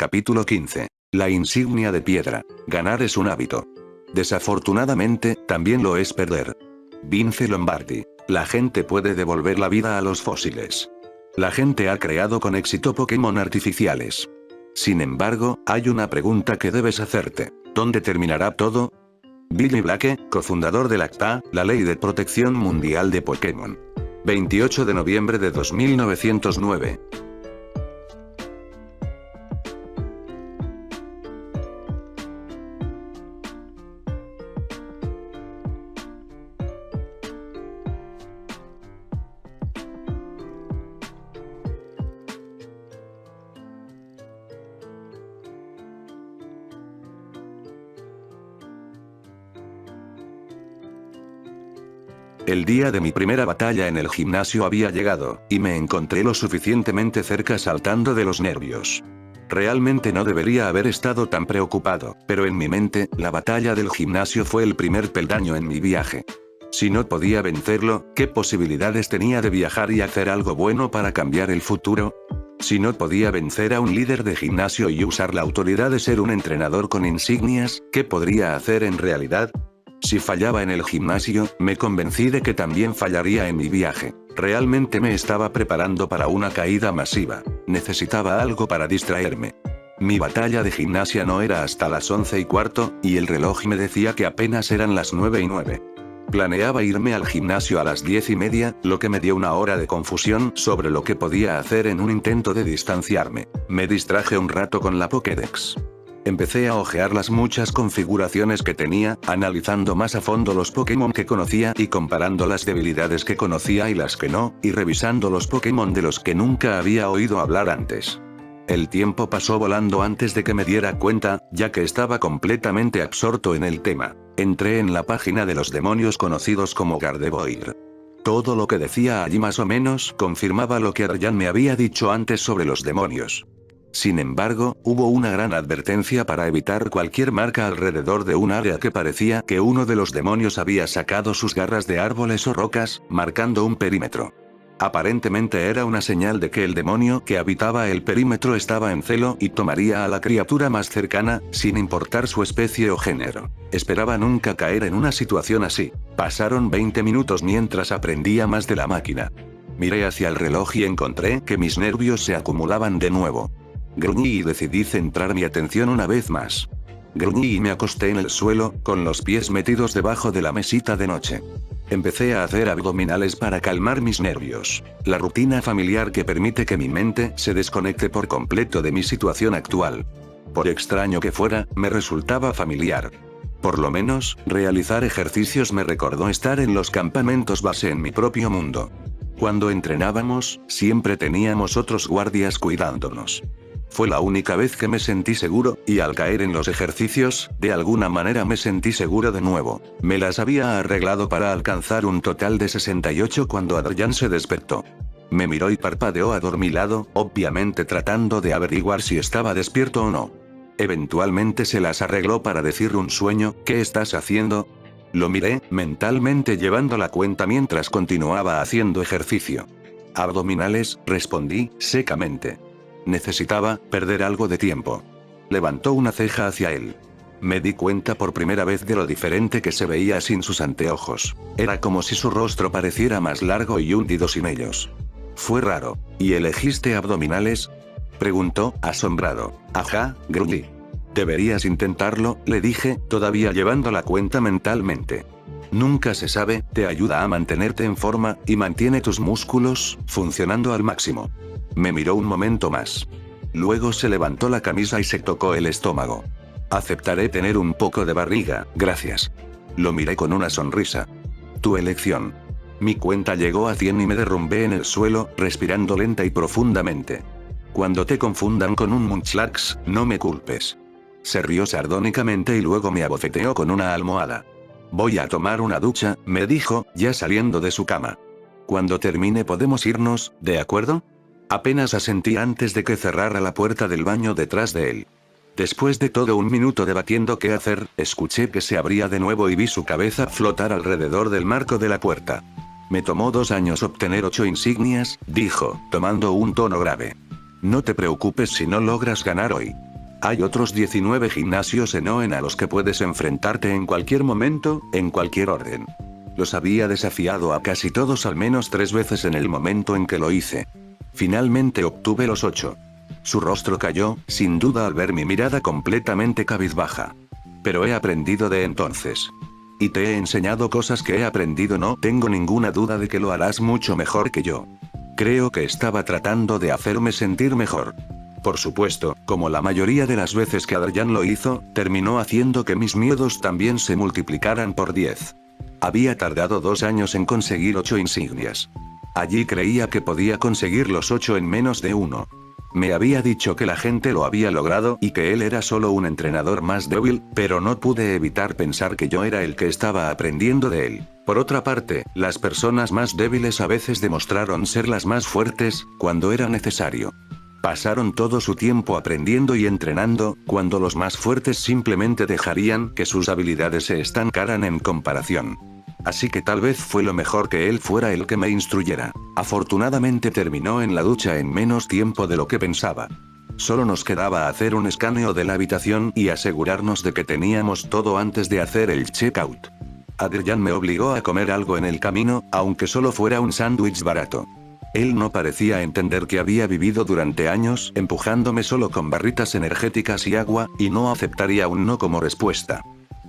Capítulo 15. La insignia de piedra. Ganar es un hábito. Desafortunadamente, también lo es perder. Vince Lombardi. La gente puede devolver la vida a los fósiles. La gente ha creado con éxito Pokémon artificiales. Sin embargo, hay una pregunta que debes hacerte. ¿Dónde terminará todo? Billy Blake, cofundador de LACTA, la Ley de Protección Mundial de Pokémon. 28 de noviembre de 2909. El día de mi primera batalla en el gimnasio había llegado, y me encontré lo suficientemente cerca saltando de los nervios. Realmente no debería haber estado tan preocupado, pero en mi mente, la batalla del gimnasio fue el primer peldaño en mi viaje. Si no podía vencerlo, ¿qué posibilidades tenía de viajar y hacer algo bueno para cambiar el futuro? Si no podía vencer a un líder de gimnasio y usar la autoridad de ser un entrenador con insignias, ¿qué podría hacer en realidad? Si fallaba en el gimnasio, me convencí de que también fallaría en mi viaje. Realmente me estaba preparando para una caída masiva. Necesitaba algo para distraerme. Mi batalla de gimnasia no era hasta las 11:15, y el reloj me decía que apenas eran las 9:09. Planeaba irme al gimnasio a las 10:30, lo que me dio una hora de confusión sobre lo que podía hacer en un intento de distanciarme. Me distraje un rato con la Pokédex. Empecé a hojear las muchas configuraciones que tenía, analizando más a fondo los Pokémon que conocía y comparando las debilidades que conocía y las que no, y revisando los Pokémon de los que nunca había oído hablar antes. El tiempo pasó volando antes de que me diera cuenta, ya que estaba completamente absorto en el tema. Entré en la página de los demonios conocidos como Gardevoir. Todo lo que decía allí más o menos confirmaba lo que Arjan me había dicho antes sobre los demonios. Sin embargo, hubo una gran advertencia para evitar cualquier marca alrededor de un área que parecía que uno de los demonios había sacado sus garras de árboles o rocas, marcando un perímetro. Aparentemente era una señal de que el demonio que habitaba el perímetro estaba en celo y tomaría a la criatura más cercana, sin importar su especie o género. Esperaba nunca caer en una situación así. Pasaron 20 minutos mientras aprendía más de la máquina. Miré hacia el reloj y encontré que mis nervios se acumulaban de nuevo. Gruñí y decidí centrar mi atención una vez más. Gruñí y me acosté en el suelo, con los pies metidos debajo de la mesita de noche. Empecé a hacer abdominales para calmar mis nervios. La rutina familiar que permite que mi mente se desconecte por completo de mi situación actual. Por extraño que fuera, me resultaba familiar. Por lo menos, realizar ejercicios me recordó estar en los campamentos base en mi propio mundo. Cuando entrenábamos, siempre teníamos otros guardias cuidándonos. Fue la única vez que me sentí seguro, y al caer en los ejercicios, de alguna manera me sentí seguro de nuevo. Me las había arreglado para alcanzar un total de 68 cuando Arjan se despertó. Me miró y parpadeó adormilado, obviamente tratando de averiguar si estaba despierto o no. Eventualmente se las arregló para decir un sueño. ¿Qué estás haciendo? Lo miré, mentalmente llevando la cuenta mientras continuaba haciendo ejercicio. Abdominales, respondí, secamente. Necesitaba perder algo de tiempo. Levantó una ceja hacia él. Me di cuenta por primera vez de lo diferente que se veía sin sus anteojos. Era como si su rostro pareciera más largo y hundido sin ellos. Fue raro. ¿Y elegiste abdominales? Preguntó, asombrado. Ajá, gruñí. Deberías intentarlo, le dije, todavía llevando la cuenta mentalmente. Nunca se sabe, te ayuda a mantenerte en forma, y mantiene tus músculos funcionando al máximo. Me miró un momento más. Luego se levantó la camisa y se tocó el estómago. Aceptaré tener un poco de barriga, gracias. Lo miré con una sonrisa. Tu elección. Mi cuenta llegó a 100 y me derrumbé en el suelo, respirando lenta y profundamente. Cuando te confundan con un Munchlax, no me culpes. Se rió sardónicamente y luego me abofeteó con una almohada. Voy a tomar una ducha, me dijo, ya saliendo de su cama. Cuando termine podemos irnos, ¿de acuerdo? Apenas asentí antes de que cerrara la puerta del baño detrás de él. Después de todo un minuto debatiendo qué hacer, escuché que se abría de nuevo y vi su cabeza flotar alrededor del marco de la puerta. Me tomó 2 años obtener 8 insignias, dijo, tomando un tono grave. No te preocupes si no logras ganar hoy. Hay otros 19 gimnasios en Oen a los que puedes enfrentarte en cualquier momento, en cualquier orden. Los había desafiado a casi todos al menos 3 veces en el momento en que lo hice. Finalmente obtuve los 8. Su rostro cayó, sin duda al ver mi mirada completamente cabizbaja. Pero he aprendido de entonces. Y te he enseñado cosas que he aprendido, no tengo ninguna duda de que lo harás mucho mejor que yo. Creo que estaba tratando de hacerme sentir mejor. Por supuesto, como la mayoría de las veces que Adrian lo hizo, terminó haciendo que mis miedos también se multiplicaran por 10. Había tardado 2 años en conseguir 8 insignias. Allí creía que podía conseguir los 8 en menos de 1. Me había dicho que la gente lo había logrado y que él era solo un entrenador más débil, pero no pude evitar pensar que yo era el que estaba aprendiendo de él. Por otra parte, las personas más débiles a veces demostraron ser las más fuertes, cuando era necesario. Pasaron todo su tiempo aprendiendo y entrenando, cuando los más fuertes simplemente dejarían que sus habilidades se estancaran en comparación. Así que tal vez fue lo mejor que él fuera el que me instruyera. Afortunadamente terminó en la ducha en menos tiempo de lo que pensaba. Solo nos quedaba hacer un escaneo de la habitación y asegurarnos de que teníamos todo antes de hacer el checkout. Adrian me obligó a comer algo en el camino, aunque solo fuera un sándwich barato. Él no parecía entender que había vivido durante años empujándome solo con barritas energéticas y agua, y no aceptaría un no como respuesta.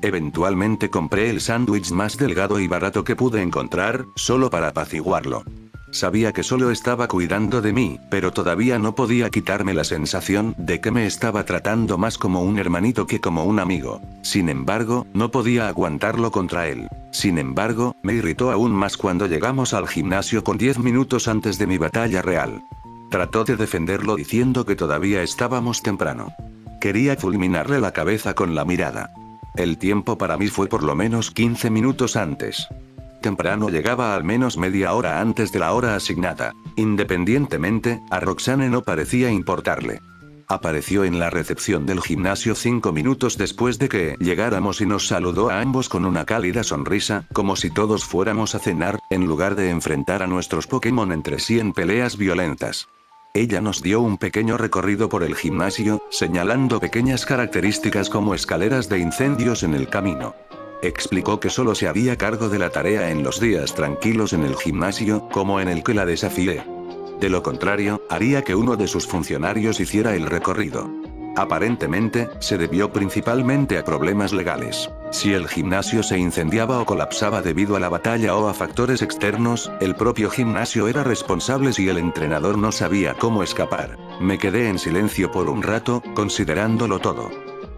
Eventualmente compré el sándwich más delgado y barato que pude encontrar, solo para apaciguarlo. Sabía que solo estaba cuidando de mí, pero todavía no podía quitarme la sensación de que me estaba tratando más como un hermanito que como un amigo. Sin embargo, no podía aguantarlo contra él. Sin embargo, me irritó aún más cuando llegamos al gimnasio con 10 minutos antes de mi batalla real. Trató de defenderlo diciendo que todavía estábamos temprano. Quería fulminarle la cabeza con la mirada. El tiempo para mí fue por lo menos 15 minutos antes. Temprano llegaba al menos media hora antes de la hora asignada. Independientemente, a Roxanne no parecía importarle. Apareció en la recepción del gimnasio 5 minutos después de que llegáramos y nos saludó a ambos con una cálida sonrisa, como si todos fuéramos a cenar, en lugar de enfrentar a nuestros Pokémon entre sí en peleas violentas. Ella nos dio un pequeño recorrido por el gimnasio, señalando pequeñas características como escaleras de incendios en el camino. Explicó que solo se hacía cargo de la tarea en los días tranquilos en el gimnasio, como en el que la desafié. De lo contrario, haría que uno de sus funcionarios hiciera el recorrido. Aparentemente, se debió principalmente a problemas legales. Si el gimnasio se incendiaba o colapsaba debido a la batalla o a factores externos, el propio gimnasio era responsable si el entrenador no sabía cómo escapar. Me quedé en silencio por un rato, considerándolo todo.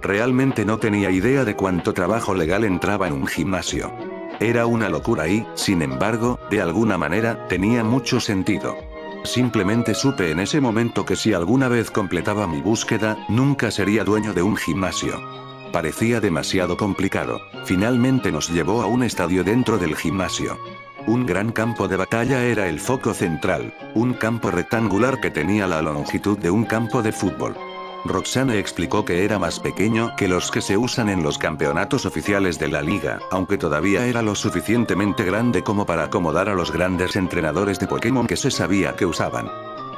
Realmente no tenía idea de cuánto trabajo legal entraba en un gimnasio. Era una locura y, sin embargo, de alguna manera, tenía mucho sentido. Simplemente supe en ese momento que si alguna vez completaba mi búsqueda, nunca sería dueño de un gimnasio. Parecía demasiado complicado. Finalmente nos llevó a un estadio dentro del gimnasio. Un gran campo de batalla era el foco central, un campo rectangular que tenía la longitud de un campo de fútbol. Roxanne explicó que era más pequeño que los que se usan en los campeonatos oficiales de la liga, aunque todavía era lo suficientemente grande como para acomodar a los grandes entrenadores de Pokémon que se sabía que usaban.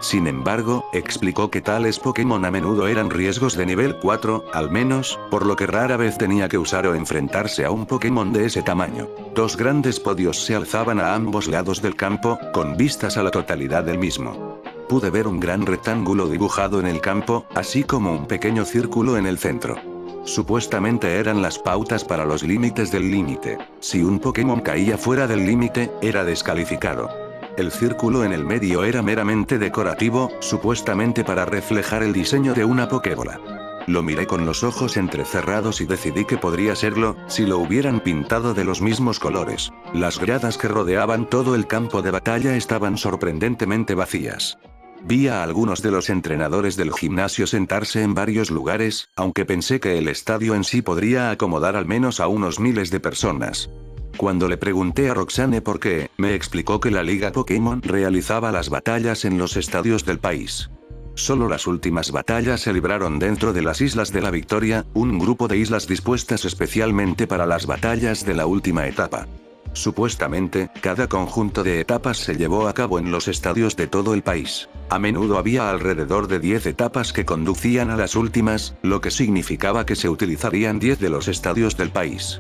Sin embargo, explicó que tales Pokémon a menudo eran riesgos de nivel 4, al menos, por lo que rara vez tenía que usar o enfrentarse a un Pokémon de ese tamaño. 2 grandes podios se alzaban a ambos lados del campo, con vistas a la totalidad del mismo. Pude ver un gran rectángulo dibujado en el campo, así como un pequeño círculo en el centro. Supuestamente eran las pautas para los límites del límite. Si un Pokémon caía fuera del límite, era descalificado. El círculo en el medio era meramente decorativo, supuestamente para reflejar el diseño de una Pokébola. Lo miré con los ojos entrecerrados y decidí que podría serlo, si lo hubieran pintado de los mismos colores. Las gradas que rodeaban todo el campo de batalla estaban sorprendentemente vacías. Vi a algunos de los entrenadores del gimnasio sentarse en varios lugares, aunque pensé que el estadio en sí podría acomodar al menos a unos miles de personas. Cuando le pregunté a Roxanne por qué, me explicó que la Liga Pokémon realizaba las batallas en los estadios del país. Solo las últimas batallas se libraron dentro de las Islas de la Victoria, un grupo de islas dispuestas especialmente para las batallas de la última etapa. Supuestamente, cada conjunto de etapas se llevó a cabo en los estadios de todo el país. A menudo había alrededor de 10 etapas que conducían a las últimas, lo que significaba que se utilizarían 10 de los estadios del país.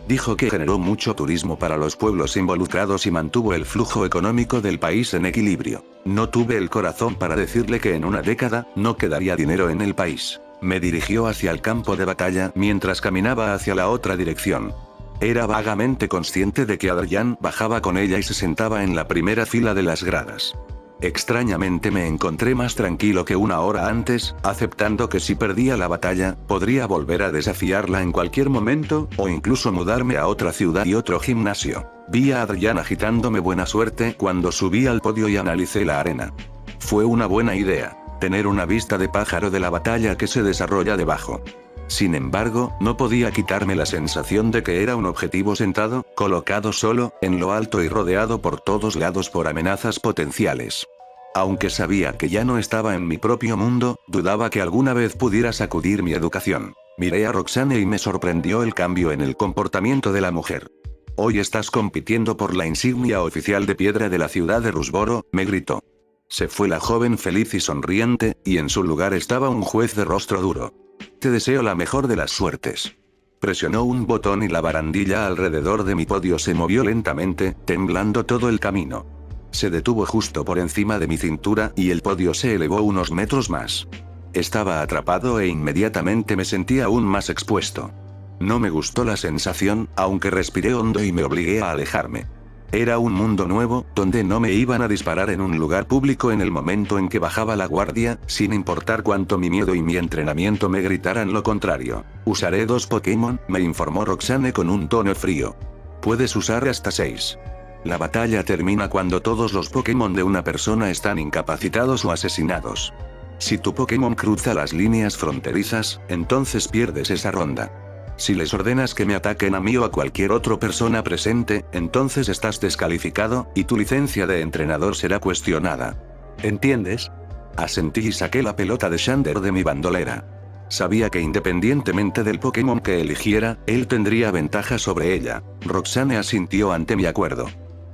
Dijo que generó mucho turismo para los pueblos involucrados y mantuvo el flujo económico del país en equilibrio. No tuve el corazón para decirle que en una década, no quedaría dinero en el país. Me dirigió hacia el campo de batalla mientras caminaba hacia la otra dirección. Era vagamente consciente de que Adrián bajaba con ella y se sentaba en la primera fila de las gradas. Extrañamente me encontré más tranquilo que una hora antes, aceptando que si perdía la batalla, podría volver a desafiarla en cualquier momento, o incluso mudarme a otra ciudad y otro gimnasio. Vi a Adrián agitándome buena suerte cuando subí al podio y analicé la arena. Fue una buena idea, tener una vista de pájaro de la batalla que se desarrolla debajo. Sin embargo, no podía quitarme la sensación de que era un objetivo sentado, colocado solo, en lo alto y rodeado por todos lados por amenazas potenciales. Aunque sabía que ya no estaba en mi propio mundo, dudaba que alguna vez pudiera sacudir mi educación. Miré a Roxane y me sorprendió el cambio en el comportamiento de la mujer. «Hoy estás compitiendo por la insignia oficial de piedra de la ciudad de Rusboro», me gritó. Se fue la joven feliz y sonriente, y en su lugar estaba un juez de rostro duro. «Te deseo la mejor de las suertes». Presionó un botón y la barandilla alrededor de mi podio se movió lentamente, temblando todo el camino. Se detuvo justo por encima de mi cintura y el podio se elevó unos metros más. Estaba atrapado e inmediatamente me sentí aún más expuesto. No me gustó la sensación, aunque respiré hondo y me obligué a alejarme. Era un mundo nuevo, donde no me iban a disparar en un lugar público en el momento en que bajaba la guardia, sin importar cuánto mi miedo y mi entrenamiento me gritaran lo contrario. «Usaré 2 Pokémon», me informó Roxane con un tono frío. «Puedes usar hasta 6. La batalla termina cuando todos los Pokémon de una persona están incapacitados o asesinados. Si tu Pokémon cruza las líneas fronterizas, entonces pierdes esa ronda. Si les ordenas que me ataquen a mí o a cualquier otra persona presente, entonces estás descalificado, y tu licencia de entrenador será cuestionada. ¿Entiendes?». Asentí y saqué la pelota de Xander de mi bandolera. Sabía que independientemente del Pokémon que eligiera, él tendría ventaja sobre ella. Roxane asintió ante mi acuerdo.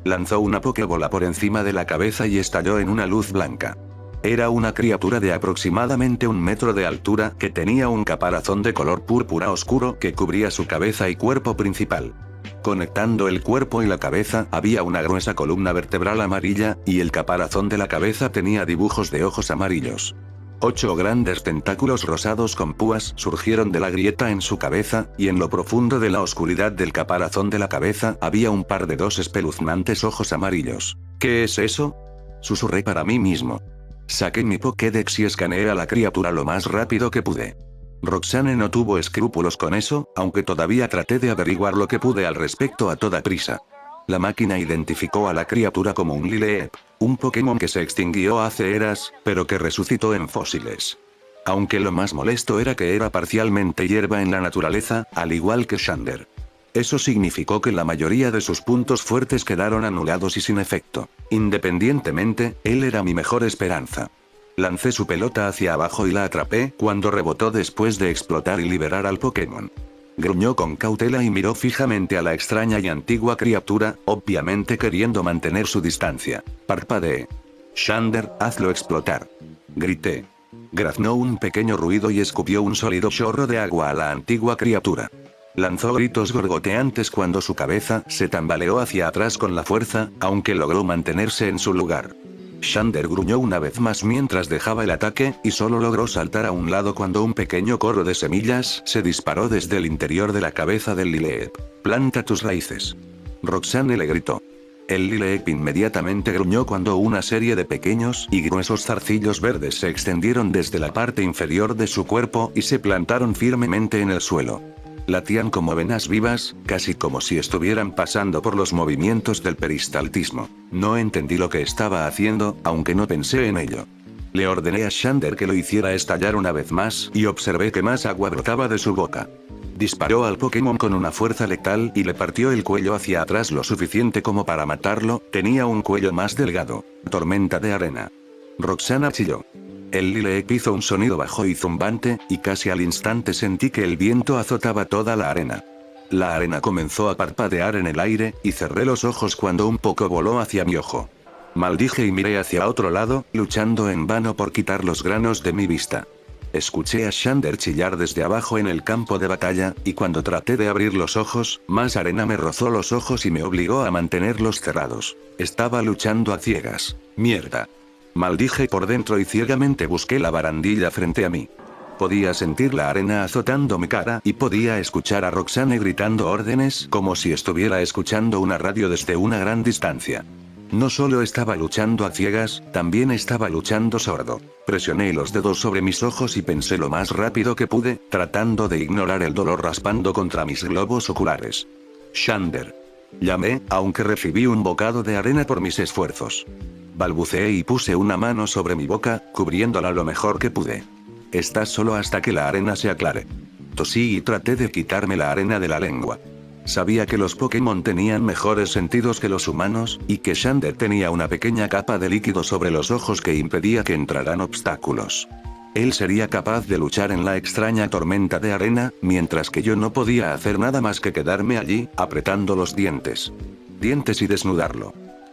Lanzó una Pokébola por encima de la cabeza y estalló en una luz blanca. Era una criatura de aproximadamente 1 metro de altura que tenía un caparazón de color púrpura oscuro que cubría su cabeza y cuerpo principal. Conectando el cuerpo y la cabeza había una gruesa columna vertebral amarilla, y el caparazón de la cabeza tenía dibujos de ojos amarillos. 8 grandes tentáculos rosados con púas surgieron de la grieta en su cabeza, y en lo profundo de la oscuridad del caparazón de la cabeza había un par de 2 espeluznantes ojos amarillos. «¿Qué es eso?», susurré para mí mismo. Saqué mi Pokédex y escaneé a la criatura lo más rápido que pude. Roxane no tuvo escrúpulos con eso, aunque todavía traté de averiguar lo que pude al respecto a toda prisa. La máquina identificó a la criatura como un Lileep, un Pokémon que se extinguió hace eras, pero que resucitó en fósiles. Aunque lo más molesto era que era parcialmente hierba en la naturaleza, al igual que Xander. Eso significó que la mayoría de sus puntos fuertes quedaron anulados y sin efecto. Independientemente, él era mi mejor esperanza. Lancé su pelota hacia abajo y la atrapé cuando rebotó después de explotar y liberar al Pokémon. Gruñó con cautela y miró fijamente a la extraña y antigua criatura, obviamente queriendo mantener su distancia. Parpadeé. «Xander, hazlo explotar», grité. Graznó un pequeño ruido y escupió un sólido chorro de agua a la antigua criatura. Lanzó gritos gorgoteantes cuando su cabeza se tambaleó hacia atrás con la fuerza, aunque logró mantenerse en su lugar. Xander gruñó una vez más mientras dejaba el ataque, y solo logró saltar a un lado cuando un pequeño corro de semillas se disparó desde el interior de la cabeza del Lileep. «Planta tus raíces», Roxane le gritó. El Lileep inmediatamente gruñó cuando una serie de pequeños y gruesos zarcillos verdes se extendieron desde la parte inferior de su cuerpo y se plantaron firmemente en el suelo. Latían como venas vivas, casi como si estuvieran pasando por los movimientos del peristaltismo. No entendí lo que estaba haciendo, aunque no pensé en ello. Le ordené a Xander que lo hiciera estallar una vez más, y observé que más agua brotaba de su boca. Disparó al Pokémon con una fuerza letal y le partió el cuello hacia atrás lo suficiente como para matarlo. Tenía un cuello más delgado. Tormenta de arena. Roxana chilló. El Lileep hizo un sonido bajo y zumbante, y casi al instante sentí que el viento azotaba toda la arena. La arena comenzó a parpadear en el aire, y cerré los ojos cuando un poco voló hacia mi ojo. Maldije y miré hacia otro lado, luchando en vano por quitar los granos de mi vista. Escuché a Xander chillar desde abajo en el campo de batalla, y cuando traté de abrir los ojos, más arena me rozó los ojos y me obligó a mantenerlos cerrados. Estaba luchando a ciegas. ¡Mierda! Maldije por dentro y ciegamente busqué la barandilla frente a mí. Podía sentir la arena azotando mi cara y podía escuchar a Roxane gritando órdenes como si estuviera escuchando una radio desde una gran distancia. No solo estaba luchando a ciegas, también estaba luchando sordo. Presioné los dedos sobre mis ojos y pensé lo más rápido que pude, tratando de ignorar el dolor raspando contra mis globos oculares. Xander. Llamé, aunque recibí un bocado de arena por mis esfuerzos. Balbuceé y puse una mano sobre mi boca, cubriéndola lo mejor que pude. Estás solo hasta que la arena se aclare. Tosí y traté de quitarme la arena de la lengua. Sabía que los Pokémon tenían mejores sentidos que los humanos, y que Xander tenía una pequeña capa de líquido sobre los ojos que impedía que entraran obstáculos. Él sería capaz de luchar en la extraña tormenta de arena, mientras que yo no podía hacer nada más que quedarme allí, apretando los dientes. Y desnudarlo.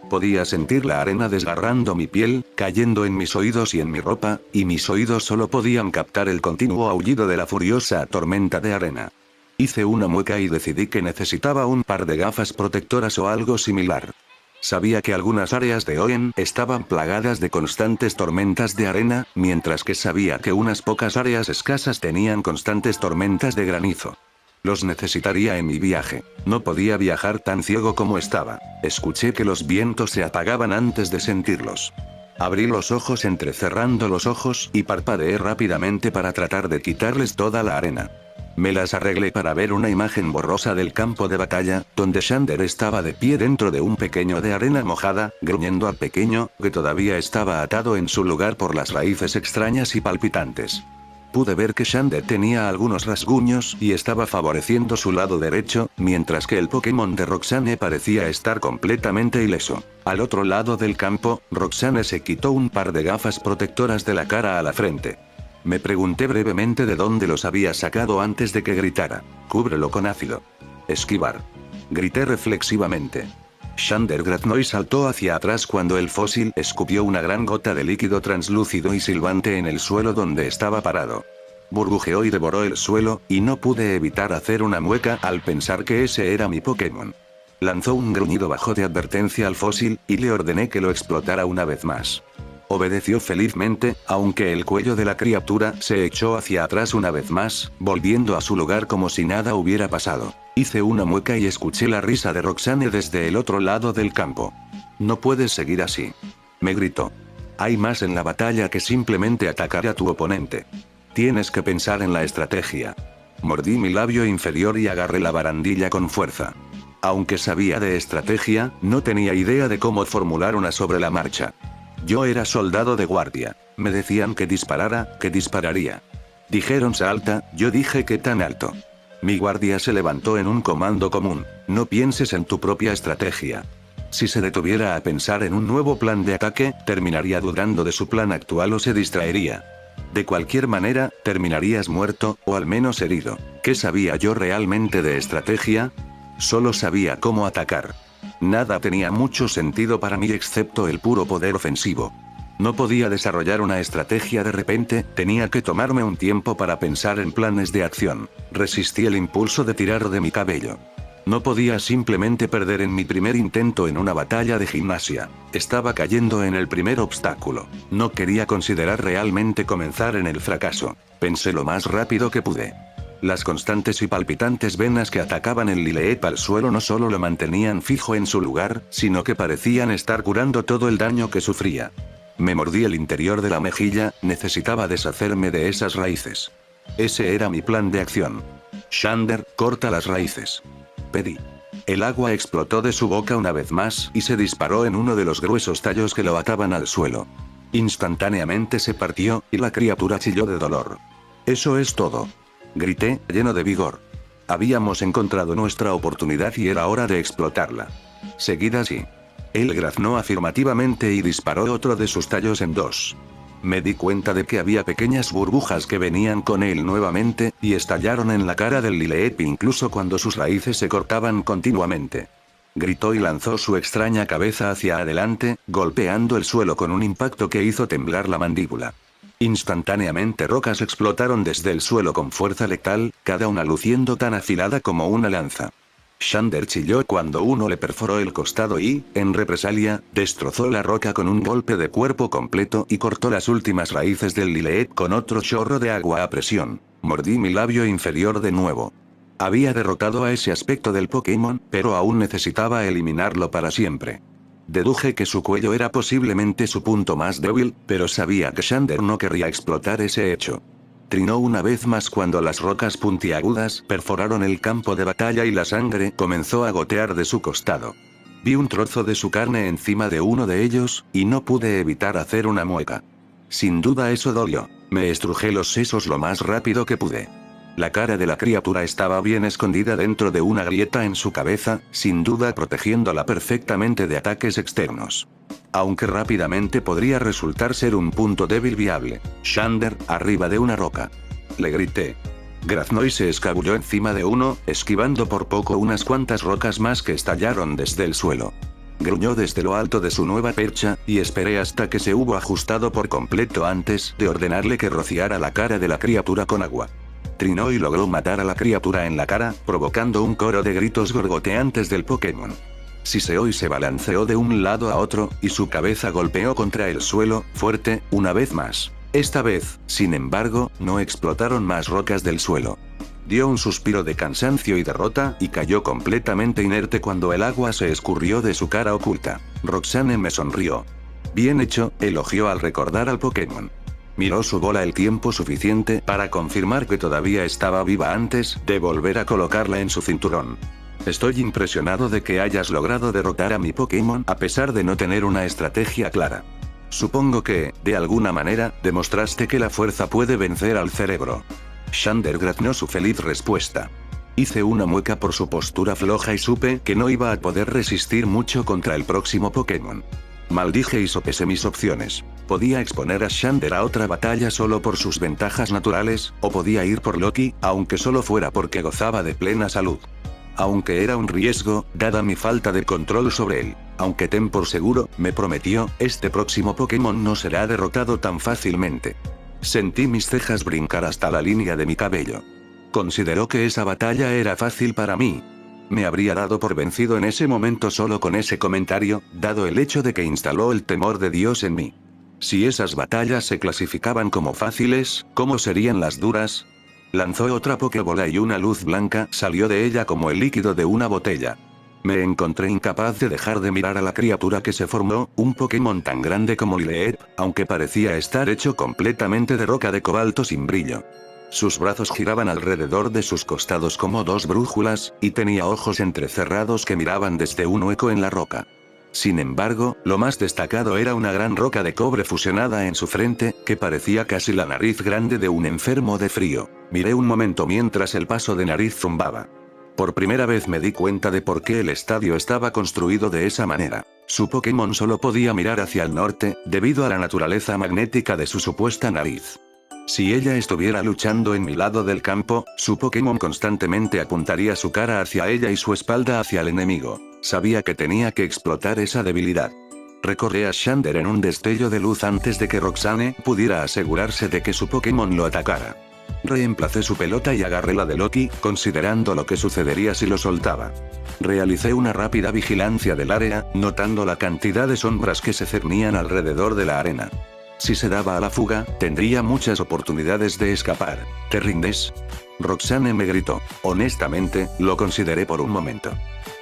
Podía sentir la arena desgarrando mi piel, cayendo en mis oídos y en mi ropa, y mis oídos solo podían captar el continuo aullido de la furiosa tormenta de arena. Hice una mueca y decidí que necesitaba un par de gafas protectoras o algo similar. Sabía que algunas áreas de Hoenn estaban plagadas de constantes tormentas de arena, mientras que sabía que unas pocas áreas escasas tenían constantes tormentas de granizo. Los necesitaría en mi viaje. No podía viajar tan ciego como estaba. Escuché que los vientos se apagaban antes de sentirlos. Abrí los ojos entrecerrando los ojos y parpadeé rápidamente para tratar de quitarles toda la arena. Me las arreglé para ver una imagen borrosa del campo de batalla, donde Xander estaba de pie dentro de un pequeño de arena mojada, gruñendo al pequeño, que todavía estaba atado en su lugar por las raíces extrañas y palpitantes. Pude ver que Xander tenía algunos rasguños y estaba favoreciendo su lado derecho, mientras que el Pokémon de Roxane parecía estar completamente ileso. Al otro lado del campo, Roxane se quitó un par de gafas protectoras de la cara a la frente. Me pregunté brevemente de dónde los había sacado antes de que gritara. Cúbrelo con ácido. Esquivar. Grité reflexivamente. Xander graznó y saltó hacia atrás cuando el fósil escupió una gran gota de líquido translúcido y silbante en el suelo donde estaba parado. Burbujeó y devoró el suelo, y no pude evitar hacer una mueca al pensar que ese era mi Pokémon. Lanzó un gruñido bajo de advertencia al fósil, y le ordené que lo explotara una vez más. Obedeció felizmente, aunque el cuello de la criatura se echó hacia atrás una vez más, volviendo a su lugar como si nada hubiera pasado. Hice una mueca y escuché la risa de Roxane desde el otro lado del campo. No puedes seguir así. Me gritó. Hay más en la batalla que simplemente atacar a tu oponente. Tienes que pensar en la estrategia. Mordí mi labio inferior y agarré la barandilla con fuerza. Aunque sabía de estrategia, no tenía idea de cómo formular una sobre la marcha. Yo era soldado de guardia. Me decían que disparara, que dispararía. Dijeron salta, yo dije que tan alto. Mi guardia se levantó en un comando común. No pienses en tu propia estrategia. Si se detuviera a pensar en un nuevo plan de ataque, terminaría dudando de su plan actual o se distraería. De cualquier manera, terminarías muerto, o al menos herido. ¿Qué sabía yo realmente de estrategia? Solo sabía cómo atacar. Nada tenía mucho sentido para mí excepto el puro poder ofensivo. No podía desarrollar una estrategia de repente, tenía que tomarme un tiempo para pensar en planes de acción. Resistí el impulso de tirar de mi cabello. No podía simplemente perder en mi primer intento en una batalla de gimnasia. Estaba cayendo en el primer obstáculo. No quería considerar realmente comenzar en el fracaso. Pensé lo más rápido que pude. Las constantes y palpitantes venas que atacaban el Lilith al suelo no solo lo mantenían fijo en su lugar, sino que parecían estar curando todo el daño que sufría. Me mordí el interior de la mejilla, necesitaba deshacerme de esas raíces. Ese era mi plan de acción. Xander, corta las raíces. Pedí. El agua explotó de su boca una vez más y se disparó en uno de los gruesos tallos que lo ataban al suelo. Instantáneamente se partió, y la criatura chilló de dolor. Eso es todo. Grité, lleno de vigor. Habíamos encontrado nuestra oportunidad y era hora de explotarla. Seguid así. Él graznó afirmativamente y disparó otro de sus tallos en dos. me di cuenta de que había pequeñas burbujas que venían con él nuevamente, y estallaron en la cara del Lilith incluso cuando sus raíces se cortaban continuamente. Gritó y lanzó su extraña cabeza hacia adelante, golpeando el suelo con un impacto que hizo temblar la mandíbula. Instantáneamente rocas explotaron desde el suelo con fuerza letal, cada una luciendo tan afilada como una lanza. Xander chilló cuando uno le perforó el costado y, en represalia, destrozó la roca con un golpe de cuerpo completo y cortó las últimas raíces del Lilith con otro chorro de agua a presión. Mordí mi labio inferior de nuevo. Había derrotado a ese aspecto del Pokémon, pero aún necesitaba eliminarlo para siempre. Deduje que su cuello era posiblemente su punto más débil, pero sabía que Xander no querría explotar ese hecho. Trinó una vez más cuando las rocas puntiagudas perforaron el campo de batalla y la sangre comenzó a gotear de su costado. Vi un trozo de su carne encima de uno de ellos, y no pude evitar hacer una mueca. Sin duda eso dolió. Me estrujé los sesos lo más rápido que pude. La cara de la criatura estaba bien escondida dentro de una grieta en su cabeza, sin duda protegiéndola perfectamente de ataques externos. Aunque rápidamente podría resultar ser un punto débil viable. Xander, arriba de una roca. Le grité. Graznoy se escabulló encima de uno, esquivando por poco unas cuantas rocas más que estallaron desde el suelo. Gruñó desde lo alto de su nueva percha, y esperé hasta que se hubo ajustado por completo antes de ordenarle que rociara la cara de la criatura con agua. Trinó y logró matar a la criatura en la cara, provocando un coro de gritos gorgoteantes del Pokémon. Siseó y se balanceó de un lado a otro, y su cabeza golpeó contra el suelo, fuerte, una vez más. Esta vez, sin embargo, no explotaron más rocas del suelo. Dio un suspiro de cansancio y derrota, y cayó completamente inerte cuando el agua se escurrió de su cara oculta. Roxanne me sonrió. Bien hecho, elogió al recordar al Pokémon. Miró su bola el tiempo suficiente para confirmar que todavía estaba viva antes de volver a colocarla en su cinturón. Estoy impresionado de que hayas logrado derrotar a mi Pokémon a pesar de no tener una estrategia clara. Supongo que, de alguna manera, demostraste que la fuerza puede vencer al cerebro. Xander graznó su feliz respuesta. Hice una mueca por su postura floja y supe que no iba a poder resistir mucho contra el próximo Pokémon. Maldije y sopesé mis opciones. Podía exponer a Xander a otra batalla solo por sus ventajas naturales, o podía ir por Loki, aunque solo fuera porque gozaba de plena salud. Aunque era un riesgo, dada mi falta de control sobre él. Aunque ten por seguro, me prometió, este próximo Pokémon no será derrotado tan fácilmente. Sentí mis cejas brincar hasta la línea de mi cabello. Consideró que esa batalla era fácil para mí. Me habría dado por vencido en ese momento solo con ese comentario, dado el hecho de que instaló el temor de Dios en mí. Si esas batallas se clasificaban como fáciles, ¿cómo serían las duras? Lanzó otra Pokébola y una luz blanca salió de ella como el líquido de una botella. Me encontré incapaz de dejar de mirar a la criatura que se formó, un Pokémon tan grande como Lilith, aunque parecía estar hecho completamente de roca de cobalto sin brillo. Sus brazos giraban alrededor de sus costados como dos brújulas, y tenía ojos entrecerrados que miraban desde un hueco en la roca. Sin embargo, lo más destacado era una gran roca de cobre fusionada en su frente, que parecía casi la nariz grande de un enfermo de frío. Miré un momento mientras el paso de nariz zumbaba. Por primera vez me di cuenta de por qué el estadio estaba construido de esa manera. Su Pokémon solo podía mirar hacia el norte, debido a la naturaleza magnética de su supuesta nariz. Si ella estuviera luchando en mi lado del campo, su Pokémon constantemente apuntaría su cara hacia ella y su espalda hacia el enemigo. Sabía que tenía que explotar esa debilidad. Recorrí a Xander en un destello de luz antes de que Roxanne pudiera asegurarse de que su Pokémon lo atacara. Reemplacé su pelota y agarré la de Loki, considerando lo que sucedería si lo soltaba. Realicé una rápida vigilancia del área, notando la cantidad de sombras que se cernían alrededor de la arena. Si se daba a la fuga, tendría muchas oportunidades de escapar. ¿Te rindes? Roxanne me gritó. Honestamente, lo consideré por un momento.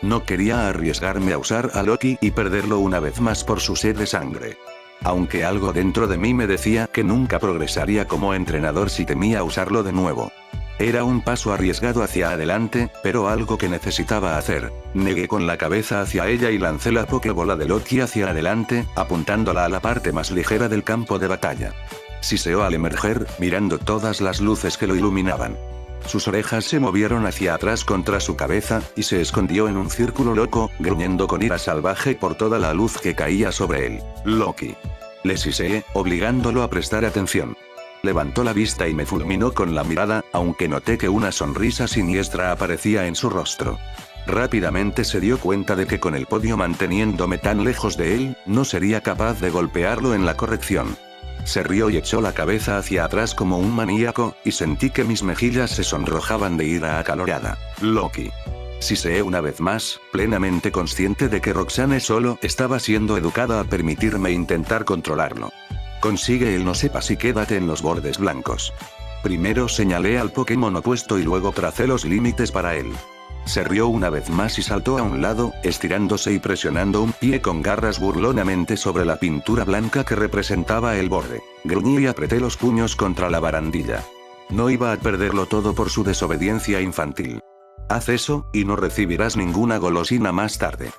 No quería arriesgarme a usar a Loki y perderlo una vez más por su sed de sangre. Aunque algo dentro de mí me decía que nunca progresaría como entrenador si temía usarlo de nuevo. Era un paso arriesgado hacia adelante, pero algo que necesitaba hacer. Negué con la cabeza hacia ella y lancé la Pokébola de Loki hacia adelante, apuntándola a la parte más ligera del campo de batalla. Siseó al emerger, mirando todas las luces que lo iluminaban. Sus orejas se movieron hacia atrás contra su cabeza, y se escondió en un círculo loco, gruñendo con ira salvaje por toda la luz que caía sobre él. Loki. Le siseé, obligándolo a prestar atención. Levantó la vista y me fulminó con la mirada, aunque noté que una sonrisa siniestra aparecía en su rostro. Rápidamente se dio cuenta de que con el podio manteniéndome tan lejos de él, no sería capaz de golpearlo en la corrección. Se rió y echó la cabeza hacia atrás como un maníaco, y sentí que mis mejillas se sonrojaban de ira acalorada. Loki. Siseé una vez más, plenamente consciente de que Roxanne solo estaba siendo educada a permitirme intentar controlarlo. Consigue el no sepas y quédate en los bordes blancos. Primero señalé al Pokémon opuesto y luego tracé los límites para él. Se rió una vez más y saltó a un lado, estirándose y presionando un pie con garras burlonamente sobre la pintura blanca que representaba el borde. Gruñí y apreté los puños contra la barandilla. No iba a perderlo todo por su desobediencia infantil. Haz eso, y no recibirás ninguna golosina más tarde.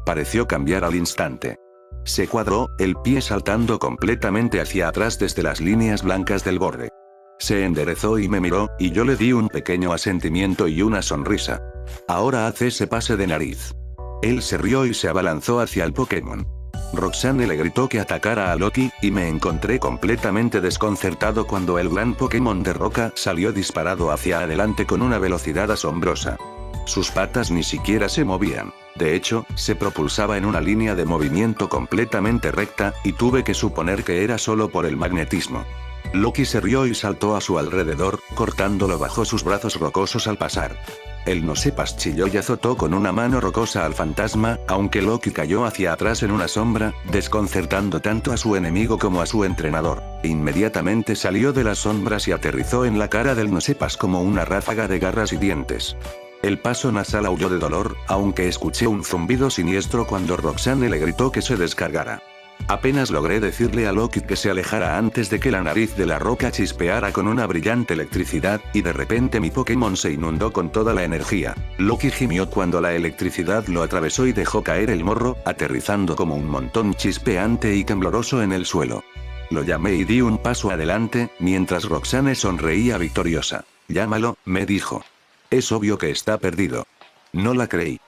Pareció cambiar al instante. Se cuadró, el pie saltando completamente hacia atrás desde las líneas blancas del borde. Se enderezó y me miró, y yo le di un pequeño asentimiento y una sonrisa. Ahora haz ese pase de nariz. Él se rió y se abalanzó hacia el Pokémon. Roxanne le gritó que atacara a Loki, y me encontré completamente desconcertado cuando el gran Pokémon de roca salió disparado hacia adelante con una velocidad asombrosa. Sus patas ni siquiera se movían. De hecho, se propulsaba en una línea de movimiento completamente recta, y tuve que suponer que era solo por el magnetismo. Loki se rió y saltó a su alrededor, cortándolo bajo sus brazos rocosos al pasar. El no sepas chilló y azotó con una mano rocosa al fantasma, aunque Loki cayó hacia atrás en una sombra, desconcertando tanto a su enemigo como a su entrenador. Inmediatamente salió de las sombras y aterrizó en la cara del no sepas como una ráfaga de garras y dientes. El paso nasal aulló de dolor, aunque escuché un zumbido siniestro cuando Roxanne le gritó que se descargara. Apenas logré decirle a Loki que se alejara antes de que la nariz de la roca chispeara con una brillante electricidad, y de repente mi Pokémon se inundó con toda la energía. Loki gimió cuando la electricidad lo atravesó y dejó caer el morro, aterrizando como un montón chispeante y tembloroso en el suelo. Lo llamé y di un paso adelante, mientras Roxanne sonreía victoriosa. Llámalo, me dijo. Es obvio que está perdido. No la creí.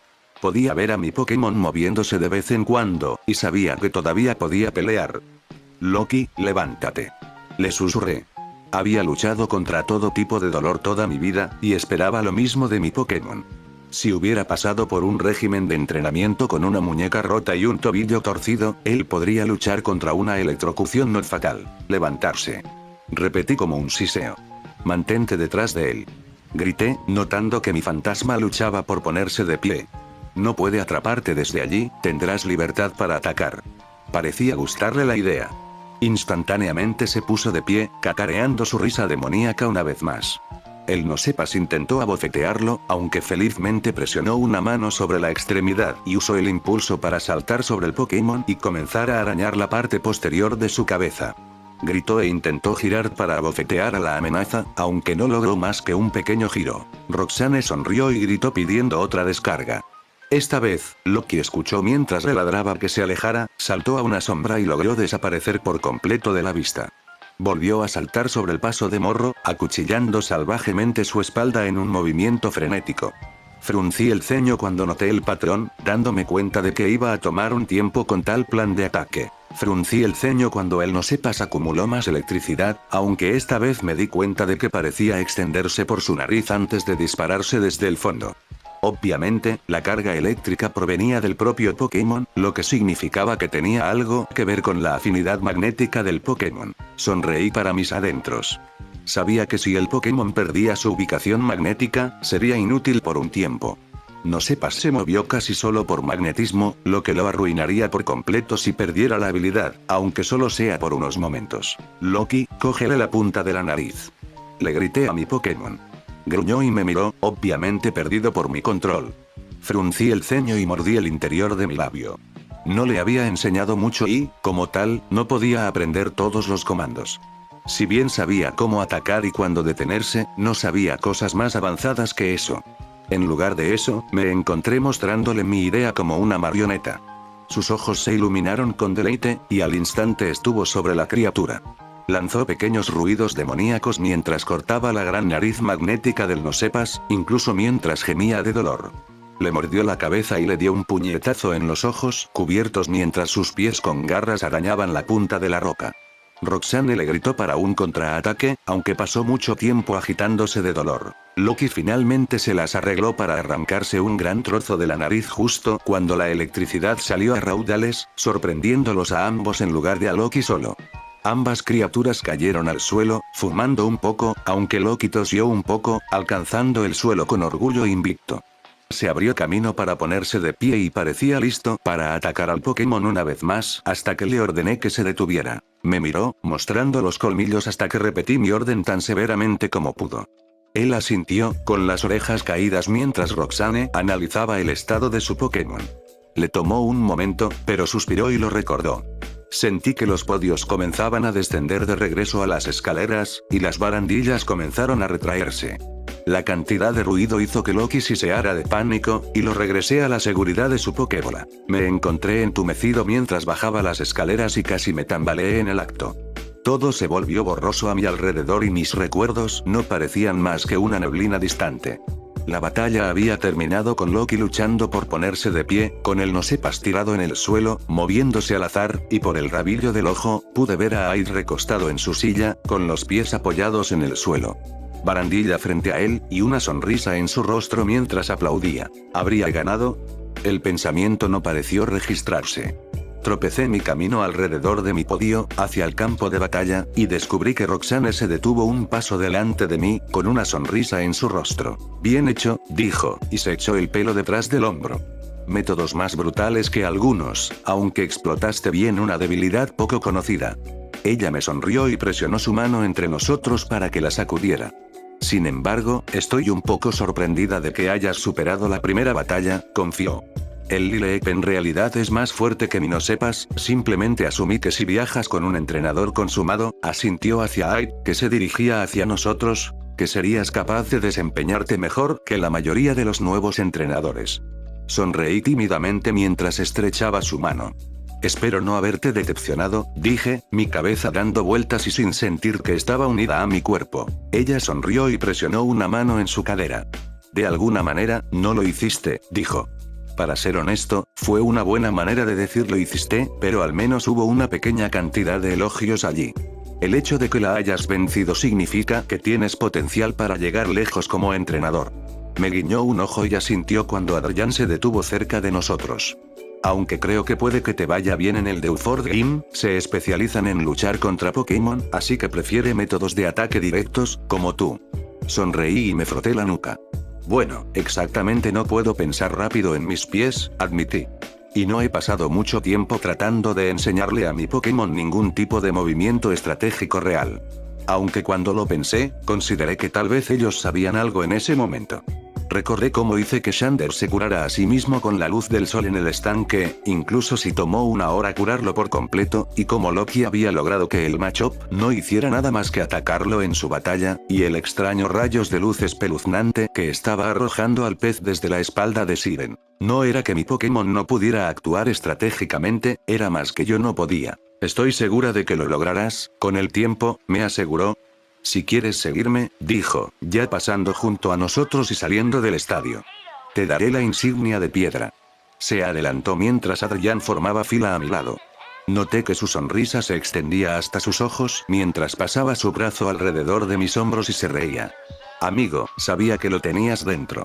Podía ver a mi Pokémon moviéndose de vez en cuando, y sabía que todavía podía pelear. Loki, levántate. Le susurré. Había luchado contra todo tipo de dolor toda mi vida, y esperaba lo mismo de mi Pokémon. Si hubiera pasado por un régimen de entrenamiento con una muñeca rota y un tobillo torcido, él podría luchar contra una electrocución no fatal. Levantarse. Repetí como un siseo. Mantente detrás de él. Grité, notando que mi fantasma luchaba por ponerse de pie. No puede atraparte desde allí, tendrás libertad para atacar. Parecía gustarle la idea. Instantáneamente se puso de pie, cacareando su risa demoníaca una vez más. El no sepas intentó abofetearlo, aunque felizmente presionó una mano sobre la extremidad y usó el impulso para saltar sobre el Pokémon y comenzar a arañar la parte posterior de su cabeza. Gritó e intentó girar para abofetear a la amenaza, aunque no logró más que un pequeño giro. Roxanne sonrió y gritó pidiendo otra descarga. Esta vez, Loki escuchó mientras le ladraba que se alejara, saltó a una sombra y logró desaparecer por completo de la vista. Volvió a saltar sobre el paso de morro, acuchillando salvajemente su espalda en un movimiento frenético. Fruncí el ceño cuando noté el patrón, dándome cuenta de que iba a tomar un tiempo con tal plan de ataque. Fruncí el ceño cuando el no sepas acumuló más electricidad, aunque esta vez me di cuenta de que parecía extenderse por su nariz antes de dispararse desde el fondo. Obviamente, la carga eléctrica provenía del propio Pokémon, lo que significaba que tenía algo que ver con la afinidad magnética del Pokémon. Sonreí para mis adentros. Sabía que si el Pokémon perdía su ubicación magnética, sería inútil por un tiempo. No sepas se movió casi solo por magnetismo, lo que lo arruinaría por completo si perdiera la habilidad, aunque solo sea por unos momentos. Loki, cógele la punta de la nariz. Le grité a mi Pokémon. Gruñó y me miró, obviamente perdido por mi control. Fruncí el ceño y mordí el interior de mi labio. No le había enseñado mucho y, como tal, no podía aprender todos los comandos. Si bien sabía cómo atacar y cuándo detenerse, no sabía cosas más avanzadas que eso. En lugar de eso, me encontré mostrándole mi idea como una marioneta. Sus ojos se iluminaron con deleite, y al instante estuvo sobre la criatura. Lanzó pequeños ruidos demoníacos mientras cortaba la gran nariz magnética del no sepas, incluso mientras gemía de dolor. Le mordió la cabeza y le dio un puñetazo en los ojos cubiertos mientras sus pies con garras arañaban la punta de la roca. Roxanne le gritó para un contraataque, aunque pasó mucho tiempo agitándose de dolor. Loki finalmente se las arregló para arrancarse un gran trozo de la nariz justo cuando la electricidad salió a raudales, sorprendiéndolos a ambos en lugar de a Loki solo. Ambas criaturas cayeron al suelo, fumando un poco, aunque Loki tosió un poco, alcanzando el suelo con orgullo invicto. Se abrió camino para ponerse de pie y parecía listo para atacar al Pokémon una vez más hasta que le ordené que se detuviera. Me miró, mostrando los colmillos hasta que repetí mi orden tan severamente como pudo. Él asintió, con las orejas caídas mientras Roxanne analizaba el estado de su Pokémon. Le tomó un momento, pero suspiró y lo recordó. Sentí que los podios comenzaban a descender de regreso a las escaleras, y las barandillas comenzaron a retraerse. La cantidad de ruido hizo que Loki siseara de pánico, y lo regresé a la seguridad de su Pokébola. Me encontré entumecido mientras bajaba las escaleras y casi me tambaleé en el acto. Todo se volvió borroso a mi alrededor y mis recuerdos no parecían más que una neblina distante. La batalla había terminado con Loki luchando por ponerse de pie, con el no sepas tirado en el suelo, moviéndose al azar, y por el rabillo del ojo, pude ver a Aid recostado en su silla, con los pies apoyados en el suelo. Barandilla frente a él, y una sonrisa en su rostro mientras aplaudía. ¿Habría ganado? El pensamiento no pareció registrarse. Tropecé mi camino alrededor de mi podio, hacia el campo de batalla, y descubrí que Roxanne se detuvo un paso delante de mí, con una sonrisa en su rostro. Bien hecho, dijo, y se echó el pelo detrás del hombro. Métodos más brutales que algunos, aunque explotaste bien una debilidad poco conocida. Ella me sonrió y presionó su mano entre nosotros para que la sacudiera. Sin embargo, estoy un poco sorprendida de que hayas superado la primera batalla, confió. El Lileep en realidad es más fuerte que mi no sepas, simplemente asumí que si viajas con un entrenador consumado, asintió hacia Aid, que se dirigía hacia nosotros, que serías capaz de desempeñarte mejor que la mayoría de los nuevos entrenadores. Sonreí tímidamente mientras estrechaba su mano. Espero no haberte decepcionado, dije, mi cabeza dando vueltas y sin sentir que estaba unida a mi cuerpo. Ella sonrió y presionó una mano en su cadera. De alguna manera, no lo hiciste, dijo. Para ser honesto, fue una buena manera de decir lo hiciste, pero al menos hubo una pequeña cantidad de elogios allí. El hecho de que la hayas vencido significa que tienes potencial para llegar lejos como entrenador. Me guiñó un ojo y asintió cuando Adrian se detuvo cerca de nosotros. Aunque creo que puede que te vaya bien en el Dewford Game, se especializan en luchar contra Pokémon, así que prefiere métodos de ataque directos, como tú. Sonreí y me froté la nuca. Bueno, exactamente no puedo pensar rápido en mis pies, admití. Y no he pasado mucho tiempo tratando de enseñarle a mi Pokémon ningún tipo de movimiento estratégico real. Aunque cuando lo pensé, consideré que tal vez ellos sabían algo en ese momento. Recordé cómo hice que Xander se curara a sí mismo con la luz del sol en el estanque, incluso si tomó una hora curarlo por completo, y cómo Loki había logrado que el Machop no hiciera nada más que atacarlo en su batalla, y el extraño rayos de luz espeluznante que estaba arrojando al pez desde la espalda de Siren. No era que mi Pokémon no pudiera actuar estratégicamente, era más que yo no podía. Estoy segura de que lo lograrás, con el tiempo, me aseguró. Si quieres seguirme, dijo, ya pasando junto a nosotros y saliendo del estadio. Te daré la insignia de piedra. Se adelantó mientras Adrian formaba fila a mi lado. Noté que su sonrisa se extendía hasta sus ojos mientras pasaba su brazo alrededor de mis hombros y se reía. Amigo, sabía que lo tenías dentro.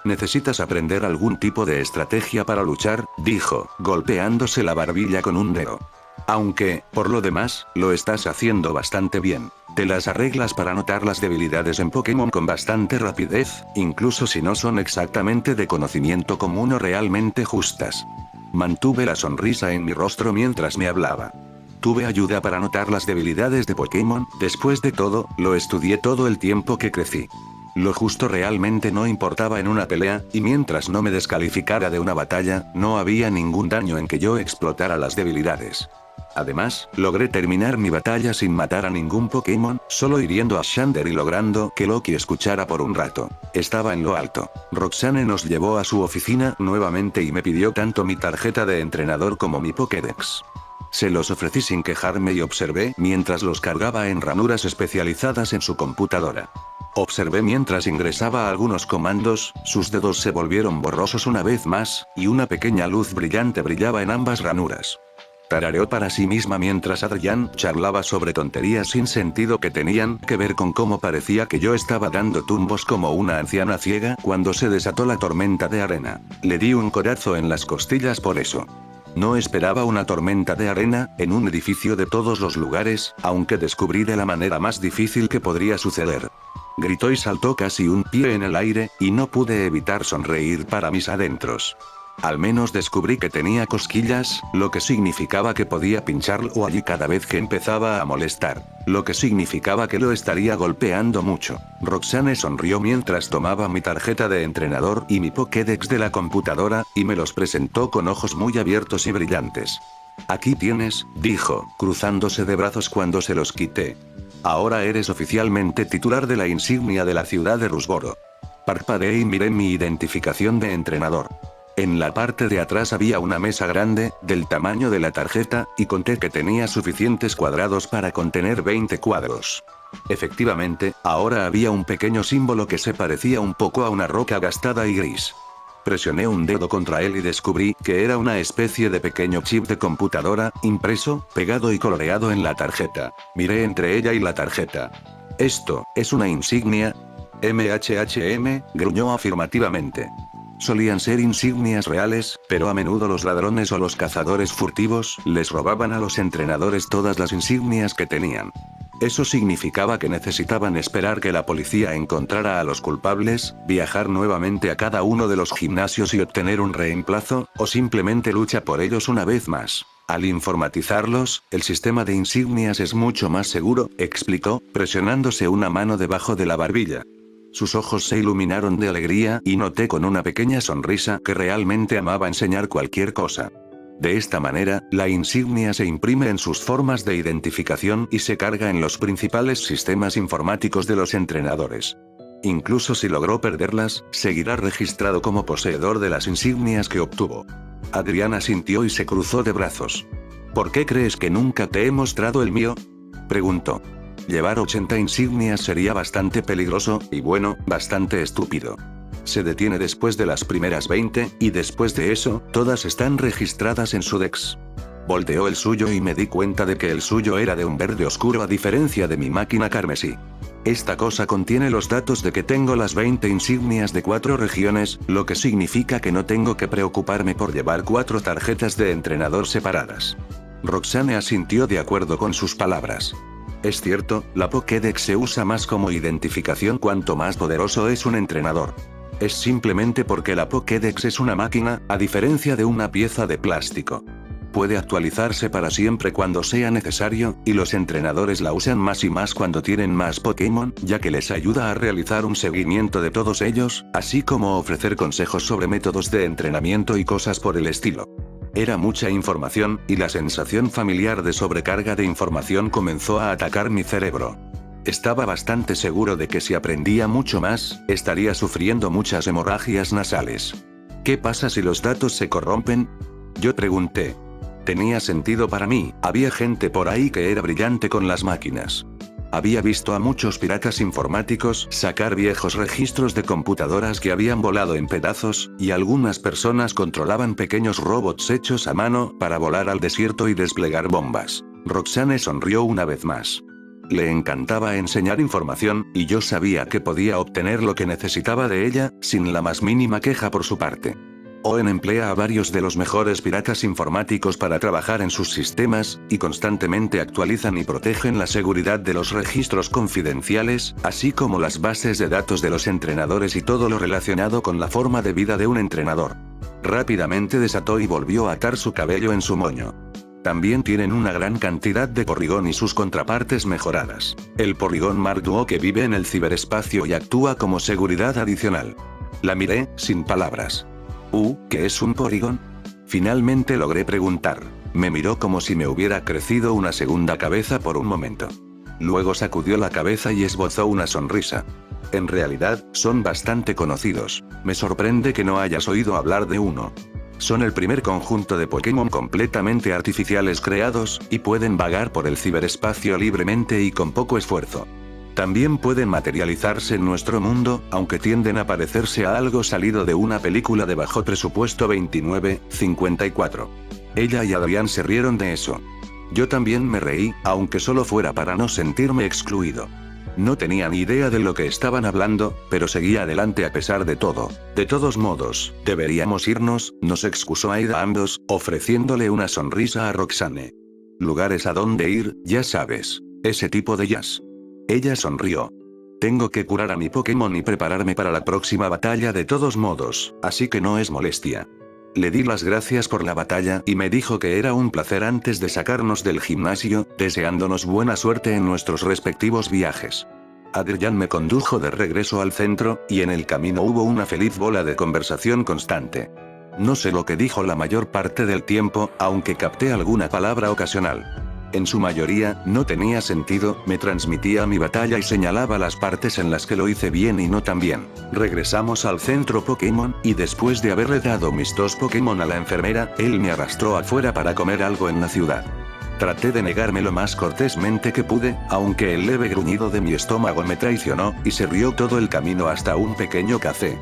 Necesitas aprender algún tipo de estrategia para luchar, dijo, golpeándose la barbilla con un dedo. Aunque, por lo demás, lo estás haciendo bastante bien. Te las arreglas para notar las debilidades en Pokémon con bastante rapidez, incluso si no son exactamente de conocimiento común o realmente justas. Mantuve la sonrisa en mi rostro mientras me hablaba. Tuve ayuda para notar las debilidades de Pokémon, después de todo, lo estudié todo el tiempo que crecí. Lo justo realmente no importaba en una pelea, y mientras no me descalificara de una batalla, no había ningún daño en que yo explotara las debilidades. Además, logré terminar mi batalla sin matar a ningún Pokémon, solo hiriendo a Xander y logrando que Loki escuchara por un rato. Estaba en lo alto. Roxanne nos llevó a su oficina nuevamente y me pidió tanto mi tarjeta de entrenador como mi Pokédex. Se los ofrecí sin quejarme y observé mientras los cargaba en ranuras especializadas en su computadora. Observé mientras ingresaba algunos comandos, sus dedos se volvieron borrosos una vez más, y una pequeña luz brillante brillaba en ambas ranuras. Tarareó para sí misma mientras Adrián charlaba sobre tonterías sin sentido que tenían que ver con cómo parecía que yo estaba dando tumbos como una anciana ciega cuando se desató la tormenta de arena. Le di un codazo en las costillas por eso. No esperaba una tormenta de arena, en un edificio de todos los lugares, aunque descubrí de la manera más difícil que podría suceder. Gritó y saltó casi un pie en el aire, y no pude evitar sonreír para mis adentros. Al menos descubrí que tenía cosquillas, lo que significaba que podía pincharlo allí cada vez que empezaba a molestar. Lo que significaba que lo estaría golpeando mucho. Roxane sonrió mientras tomaba mi tarjeta de entrenador y mi Pokédex de la computadora, y me los presentó con ojos muy abiertos y brillantes. Aquí tienes, dijo, cruzándose de brazos cuando se los quité. Ahora eres oficialmente titular de la insignia de la ciudad de Rusboro. Parpadeé y miré mi identificación de entrenador. En la parte de atrás había una mesa grande, del tamaño de la tarjeta, y conté que tenía suficientes cuadrados para contener 20 cuadros. Efectivamente, ahora había un pequeño símbolo que se parecía un poco a una roca gastada y gris. Presioné un dedo contra él y descubrí que era una especie de pequeño chip de computadora, impreso, pegado y coloreado en la tarjeta. Miré entre ella y la tarjeta. ¿Esto es una insignia? MHHM, gruñó afirmativamente. Solían ser insignias reales, pero a menudo los ladrones o los cazadores furtivos les robaban a los entrenadores todas las insignias que tenían. Eso significaba que necesitaban esperar que la policía encontrara a los culpables, viajar nuevamente a cada uno de los gimnasios y obtener un reemplazo, o simplemente lucha por ellos una vez más. Al informatizarlos, el sistema de insignias es mucho más seguro, explicó, presionándose una mano debajo de la barbilla. Sus ojos se iluminaron de alegría y noté con una pequeña sonrisa que realmente amaba enseñar cualquier cosa. De esta manera, la insignia se imprime en sus formas de identificación y se carga en los principales sistemas informáticos de los entrenadores. Incluso si logró perderlas, seguirá registrado como poseedor de las insignias que obtuvo. Adriana asintió y se cruzó de brazos. ¿Por qué crees que nunca te he mostrado el mío?, preguntó. Llevar 80 insignias sería bastante peligroso, y bueno, bastante estúpido. Se detiene después de las primeras 20, y después de eso, todas están registradas en su Dex. Volteó el suyo y me di cuenta de que el suyo era de un verde oscuro a diferencia de mi máquina carmesí. Esta cosa contiene los datos de que tengo las 20 insignias de 4 regiones, lo que significa que no tengo que preocuparme por llevar 4 tarjetas de entrenador separadas. Roxane asintió de acuerdo con sus palabras. Es cierto, la Pokédex se usa más como identificación cuanto más poderoso es un entrenador. Es simplemente porque la Pokédex es una máquina, a diferencia de una pieza de plástico. Puede actualizarse para siempre cuando sea necesario, y los entrenadores la usan más y más cuando tienen más Pokémon, ya que les ayuda a realizar un seguimiento de todos ellos, así como ofrecer consejos sobre métodos de entrenamiento y cosas por el estilo. Era mucha información, y la sensación familiar de sobrecarga de información comenzó a atacar mi cerebro. Estaba bastante seguro de que si aprendía mucho más, estaría sufriendo muchas hemorragias nasales. ¿Qué pasa si los datos se corrompen?, yo pregunté. Tenía sentido para mí, había gente por ahí que era brillante con las máquinas. Había visto a muchos piratas informáticos sacar viejos registros de computadoras que habían volado en pedazos, y algunas personas controlaban pequeños robots hechos a mano para volar al desierto y desplegar bombas. Roxane sonrió una vez más. Le encantaba enseñar información, y yo sabía que podía obtener lo que necesitaba de ella, sin la más mínima queja por su parte. Owen emplea a varios de los mejores piratas informáticos para trabajar en sus sistemas, y constantemente actualizan y protegen la seguridad de los registros confidenciales, así como las bases de datos de los entrenadores y todo lo relacionado con la forma de vida de un entrenador. Rápidamente desató y volvió a atar su cabello en su moño. También tienen una gran cantidad de Porygon y sus contrapartes mejoradas. El Porygon Mark II que vive en el ciberespacio y actúa como seguridad adicional. La miré, sin palabras. ¿Qué es un Porygon? Finalmente logré preguntar. Me miró como si me hubiera crecido una segunda cabeza por un momento. Luego sacudió la cabeza y esbozó una sonrisa. En realidad, son bastante conocidos. Me sorprende que no hayas oído hablar de uno. Son el primer conjunto de Pokémon completamente artificiales creados, y pueden vagar por el ciberespacio libremente y con poco esfuerzo. También pueden materializarse en nuestro mundo, aunque tienden a parecerse a algo salido de una película de bajo presupuesto. 29:54. Ella y Adrián se rieron de eso. Yo también me reí, aunque solo fuera para no sentirme excluido. No tenía ni idea de lo que estaban hablando, pero seguía adelante a pesar de todo. De todos modos, deberíamos irnos, nos excusó Aida ambos, ofreciéndole una sonrisa a Roxane. Lugares a donde ir, ya sabes. Ese tipo de jazz. Ella sonrió. Tengo que curar a mi Pokémon y prepararme para la próxima batalla de todos modos, así que no es molestia. Le di las gracias por la batalla y me dijo que era un placer antes de sacarnos del gimnasio, deseándonos buena suerte en nuestros respectivos viajes. Adrián me condujo de regreso al centro, y en el camino hubo una feliz bola de conversación constante. No sé lo que dijo la mayor parte del tiempo, aunque capté alguna palabra ocasional. En su mayoría, no tenía sentido, me transmitía mi batalla y señalaba las partes en las que lo hice bien y no tan bien. Regresamos al centro Pokémon, y después de haberle dado mis 2 Pokémon a la enfermera, él me arrastró afuera para comer algo en la ciudad. Traté de negarme lo más cortésmente que pude, aunque el leve gruñido de mi estómago me traicionó, y se rió todo el camino hasta un pequeño café.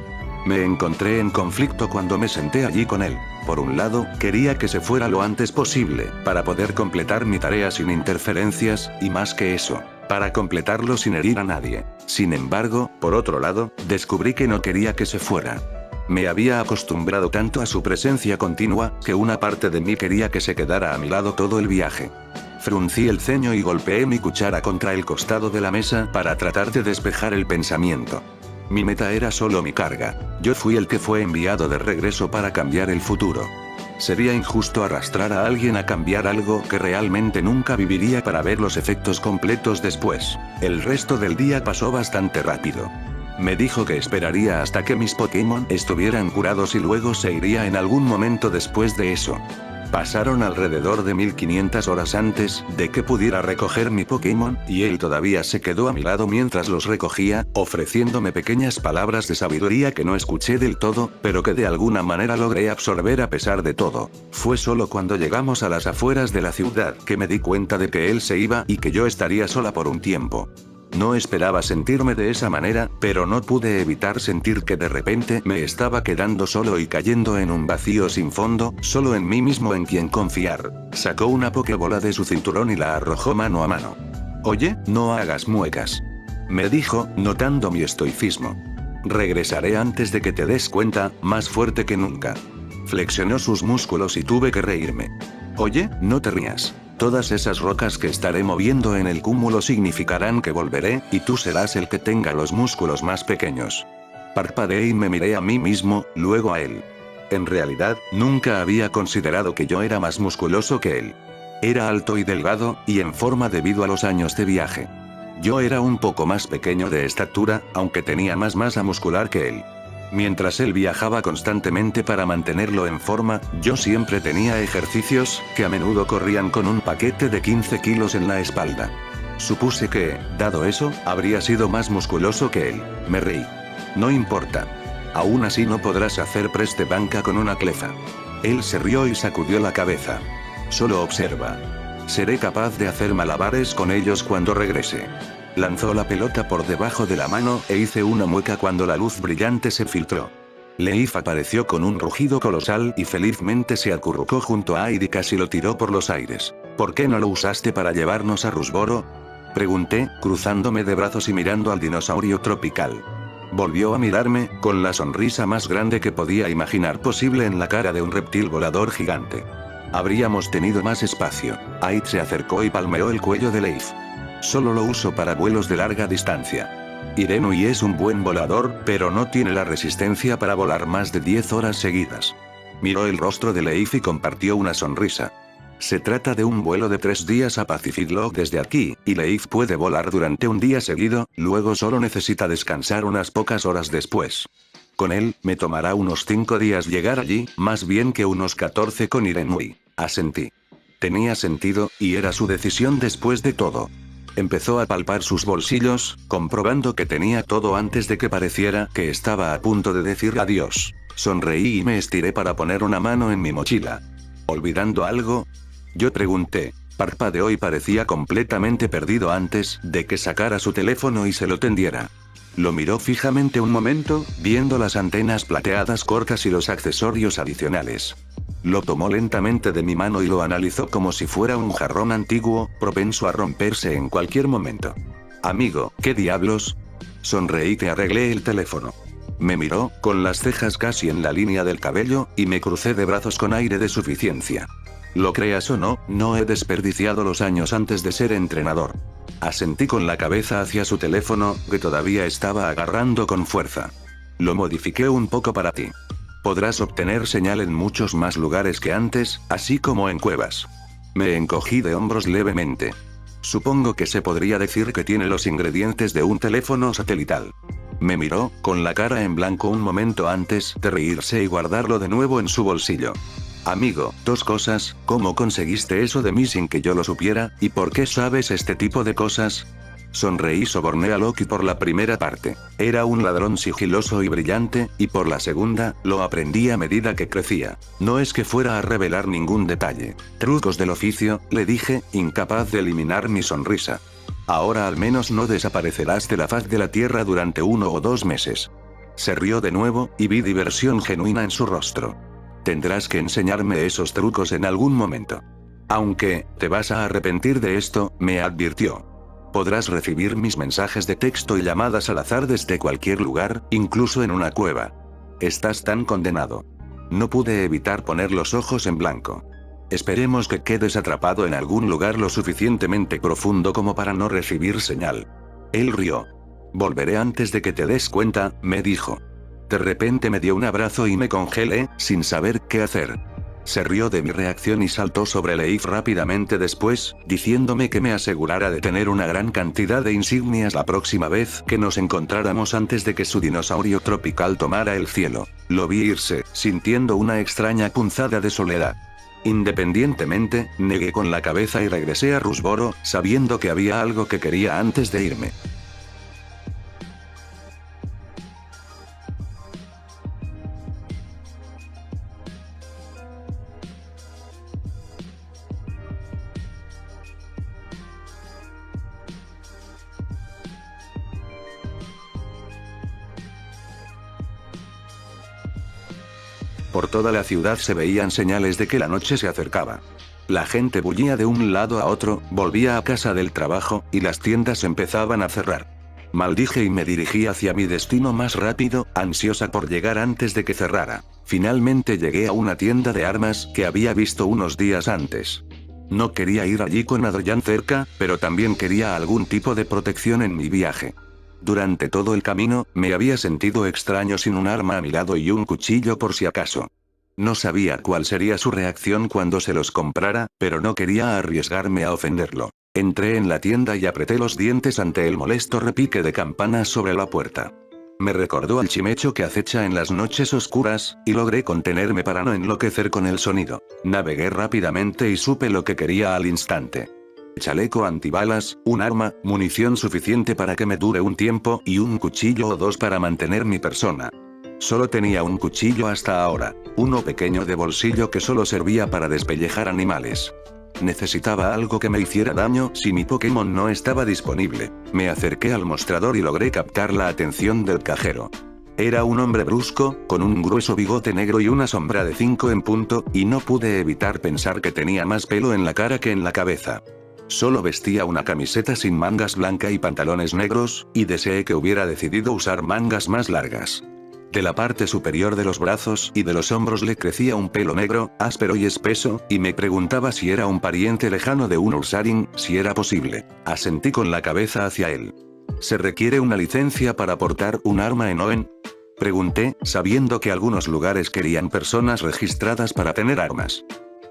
Me encontré en conflicto cuando me senté allí con él. Por un lado, quería que se fuera lo antes posible, para poder completar mi tarea sin interferencias, y más que eso, para completarlo sin herir a nadie. Sin embargo, por otro lado, descubrí que no quería que se fuera. Me había acostumbrado tanto a su presencia continua, que una parte de mí quería que se quedara a mi lado todo el viaje. Fruncí el ceño y golpeé mi cuchara contra el costado de la mesa para tratar de despejar el pensamiento. Mi meta era solo mi carga. Yo fui el que fue enviado de regreso para cambiar el futuro. Sería injusto arrastrar a alguien a cambiar algo que realmente nunca viviría para ver los efectos completos después. El resto del día pasó bastante rápido. Me dijo que esperaría hasta que mis Pokémon estuvieran curados y luego se iría en algún momento después de eso. Pasaron alrededor de 1500 horas antes de que pudiera recoger mi Pokémon, y él todavía se quedó a mi lado mientras los recogía, ofreciéndome pequeñas palabras de sabiduría que no escuché del todo, pero que de alguna manera logré absorber a pesar de todo. Fue solo cuando llegamos a las afueras de la ciudad que me di cuenta de que él se iba y que yo estaría sola por un tiempo. No esperaba sentirme de esa manera, pero no pude evitar sentir que de repente me estaba quedando solo y cayendo en un vacío sin fondo, solo en mí mismo en quien confiar. Sacó una Pokébola de su cinturón y la arrojó mano a mano. Oye, no hagas muecas. Me dijo, notando mi estoicismo. Regresaré antes de que te des cuenta, más fuerte que nunca. Flexionó sus músculos y tuve que reírme. Oye, no te rías. Todas esas rocas que estaré moviendo en el cúmulo significarán que volveré, y tú serás el que tenga los músculos más pequeños. Parpadeé y me miré a mí mismo, luego a él. En realidad, nunca había considerado que yo era más musculoso que él. Era alto y delgado, y en forma debido a los años de viaje. Yo era un poco más pequeño de estatura, aunque tenía más masa muscular que él. Mientras él viajaba constantemente para mantenerlo en forma, yo siempre tenía ejercicios, que a menudo corrían con un paquete de 15 kilos en la espalda. Supuse que, dado eso, habría sido más musculoso que él. Me reí. No importa. Aún así no podrás hacer press de banca con una clefa. Él se rió y sacudió la cabeza. Solo observa. Seré capaz de hacer malabares con ellos cuando regrese. Lanzó la pelota por debajo de la mano e hice una mueca cuando la luz brillante se filtró. Leif apareció con un rugido colosal y felizmente se acurrucó junto a Aid y casi lo tiró por los aires. ¿Por qué no lo usaste para llevarnos a Rusboro? Pregunté, cruzándome de brazos y mirando al dinosaurio tropical. Volvió a mirarme, con la sonrisa más grande que podía imaginar posible en la cara de un reptil volador gigante. Habríamos tenido más espacio. Aid se acercó y palmeó el cuello de Leif. Solo lo uso para vuelos de larga distancia. Irenui es un buen volador, pero no tiene la resistencia para volar más de 10 horas seguidas. Miró el rostro de Leif y compartió una sonrisa. Se trata de un vuelo de 3 días a Pacific Log desde aquí, y Leif puede volar durante un día seguido, luego solo necesita descansar unas pocas horas después. Con él, me tomará unos 5 días llegar allí, más bien que unos 14 con Irenui. Asentí. Tenía sentido, y era su decisión después de todo. Empezó a palpar sus bolsillos, comprobando que tenía todo antes de que pareciera que estaba a punto de decir adiós. Sonreí y me estiré para poner una mano en mi mochila. ¿Olvidando algo? Yo pregunté. Parpadeó y parecía completamente perdido antes de que sacara su teléfono y se lo tendiera. Lo miró fijamente un momento, viendo las antenas plateadas cortas y los accesorios adicionales. Lo tomó lentamente de mi mano y lo analizó como si fuera un jarrón antiguo, propenso a romperse en cualquier momento. Amigo, ¿qué diablos? Sonreí y arreglé el teléfono. Me miró, con las cejas casi en la línea del cabello, y me crucé de brazos con aire de suficiencia. Lo creas o no, no he desperdiciado los años antes de ser entrenador. Asentí con la cabeza hacia su teléfono, que todavía estaba agarrando con fuerza. Lo modifiqué un poco para ti. Podrás obtener señal en muchos más lugares que antes, así como en cuevas. Me encogí de hombros levemente. Supongo que se podría decir que tiene los ingredientes de un teléfono satelital. Me miró, con la cara en blanco un momento antes de reírse y guardarlo de nuevo en su bolsillo. Amigo, dos cosas, ¿cómo conseguiste eso de mí sin que yo lo supiera, y por qué sabes este tipo de cosas? Sonreí y soborné a Loki por la primera parte. Era un ladrón sigiloso y brillante, y por la segunda, lo aprendí a medida que crecía. No es que fuera a revelar ningún detalle. Trucos del oficio, le dije, incapaz de eliminar mi sonrisa. Ahora al menos no desaparecerás de la faz de la tierra durante 1 o 2 meses. Se rió de nuevo, y vi diversión genuina en su rostro. Tendrás que enseñarme esos trucos en algún momento. Aunque, te vas a arrepentir de esto, me advirtió. Podrás recibir mis mensajes de texto y llamadas al azar desde cualquier lugar, incluso en una cueva. Estás tan condenado. No pude evitar poner los ojos en blanco. Esperemos que quedes atrapado en algún lugar lo suficientemente profundo como para no recibir señal. Él rió. Volveré antes de que te des cuenta, me dijo. De repente me dio un abrazo y me congelé, sin saber qué hacer. Se rió de mi reacción y saltó sobre Leif rápidamente después, diciéndome que me asegurara de tener una gran cantidad de insignias la próxima vez que nos encontráramos antes de que su dinosaurio tropical tomara el cielo. Lo vi irse, sintiendo una extraña punzada de soledad. Independientemente, negué con la cabeza y regresé a Rusboro, sabiendo que había algo que quería antes de irme. Por toda la ciudad se veían señales de que la noche se acercaba. La gente bullía de un lado a otro, volvía a casa del trabajo, y las tiendas empezaban a cerrar. Maldije y me dirigí hacia mi destino más rápido, ansiosa por llegar antes de que cerrara. Finalmente llegué a una tienda de armas que había visto unos días antes. No quería ir allí con Adrián cerca, pero también quería algún tipo de protección en mi viaje. Durante todo el camino, me había sentido extraño sin un arma a mi lado y un cuchillo por si acaso. No sabía cuál sería su reacción cuando se los comprara, pero no quería arriesgarme a ofenderlo. Entré en la tienda y apreté los dientes ante el molesto repique de campanas sobre la puerta. Me recordó al chimecho que acecha en las noches oscuras, y logré contenerme para no enloquecer con el sonido. Navegué rápidamente y supe lo que quería al instante. Chaleco antibalas, un arma, munición suficiente para que me dure un tiempo y un cuchillo o dos para mantener mi persona. Solo tenía un cuchillo hasta ahora, uno pequeño de bolsillo que solo servía para despellejar animales. Necesitaba algo que me hiciera daño si mi Pokémon no estaba disponible. Me acerqué al mostrador y logré captar la atención del cajero. Era un hombre brusco, con un grueso bigote negro y una sombra de 5 en punto, y no pude evitar pensar que tenía más pelo en la cara que en la cabeza. Solo vestía una camiseta sin mangas blanca y pantalones negros, y deseé que hubiera decidido usar mangas más largas. De la parte superior de los brazos y de los hombros le crecía un pelo negro, áspero y espeso, y me preguntaba si era un pariente lejano de un Ursaring, si era posible. Asentí con la cabeza hacia él. ¿Se requiere una licencia para portar un arma en Oen? Pregunté, sabiendo que algunos lugares querían personas registradas para tener armas.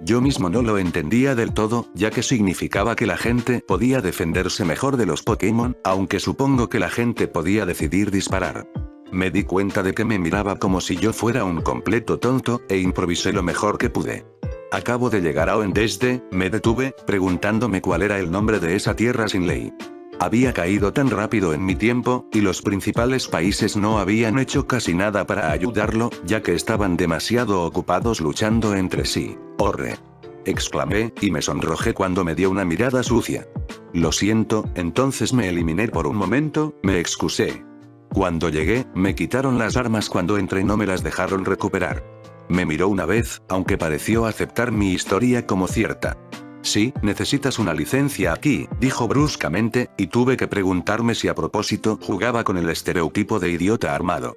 Yo mismo no lo entendía del todo, ya que significaba que la gente podía defenderse mejor de los Pokémon, aunque supongo que la gente podía decidir disparar. Me di cuenta de que me miraba como si yo fuera un completo tonto, e improvisé lo mejor que pude. Acabo de llegar a Oen desde, me detuve, preguntándome cuál era el nombre de esa tierra sin ley. Había caído tan rápido en mi tiempo, y los principales países no habían hecho casi nada para ayudarlo, ya que estaban demasiado ocupados luchando entre sí. Orre. exclamé, y me sonrojé cuando me dio una mirada sucia. Lo siento, entonces me eliminé por un momento, me excusé. Cuando llegué, me quitaron las armas cuando entré y no me las dejaron recuperar. Me miró una vez, aunque pareció aceptar mi historia como cierta. Sí, necesitas una licencia aquí, dijo bruscamente, y tuve que preguntarme si a propósito jugaba con el estereotipo de idiota armado.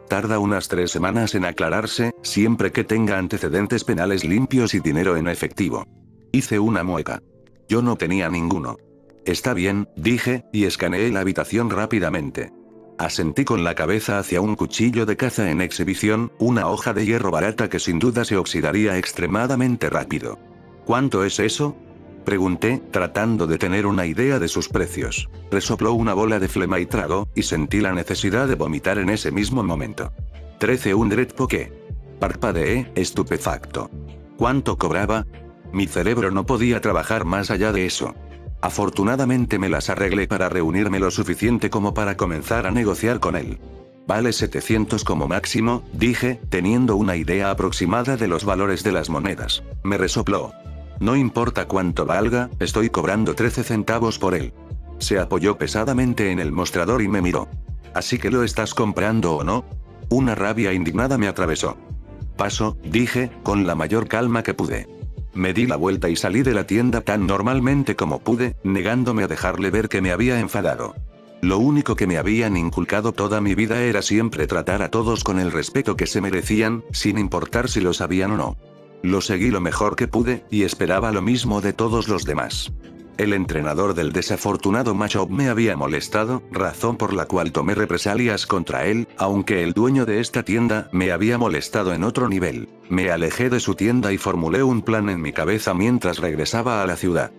Tarda unas 3 semanas en aclararse, siempre que tenga antecedentes penales limpios y dinero en efectivo. Hice una mueca. Yo no tenía ninguno. Está bien, dije, y escaneé la habitación rápidamente. Asentí con la cabeza hacia un cuchillo de caza en exhibición, una hoja de hierro barata que sin duda se oxidaría extremadamente rápido. ¿Cuánto es eso?, pregunté, tratando de tener una idea de sus precios. Resopló una bola de flema y tragó, y sentí la necesidad de vomitar en ese mismo momento. 1300 poké. Parpadeé, estupefacto. ¿Cuánto cobraba? Mi cerebro no podía trabajar más allá de eso. Afortunadamente me las arreglé para reunirme lo suficiente como para comenzar a negociar con él. Vale 700 como máximo, dije, teniendo una idea aproximada de los valores de las monedas. Me resopló. No importa cuánto valga, estoy cobrando 13 centavos por él. Se apoyó pesadamente en el mostrador y me miró. ¿Así que lo estás comprando o no? Una rabia indignada me atravesó. Paso, dije, con la mayor calma que pude. Me di la vuelta y salí de la tienda tan normalmente como pude, negándome a dejarle ver que me había enfadado. Lo único que me habían inculcado toda mi vida era siempre tratar a todos con el respeto que se merecían, sin importar si lo sabían o no. Lo seguí lo mejor que pude, y esperaba lo mismo de todos los demás. El entrenador del desafortunado matchup me había molestado, razón por la cual tomé represalias contra él, aunque el dueño de esta tienda me había molestado en otro nivel. Me alejé de su tienda y formulé un plan en mi cabeza mientras regresaba a la ciudad.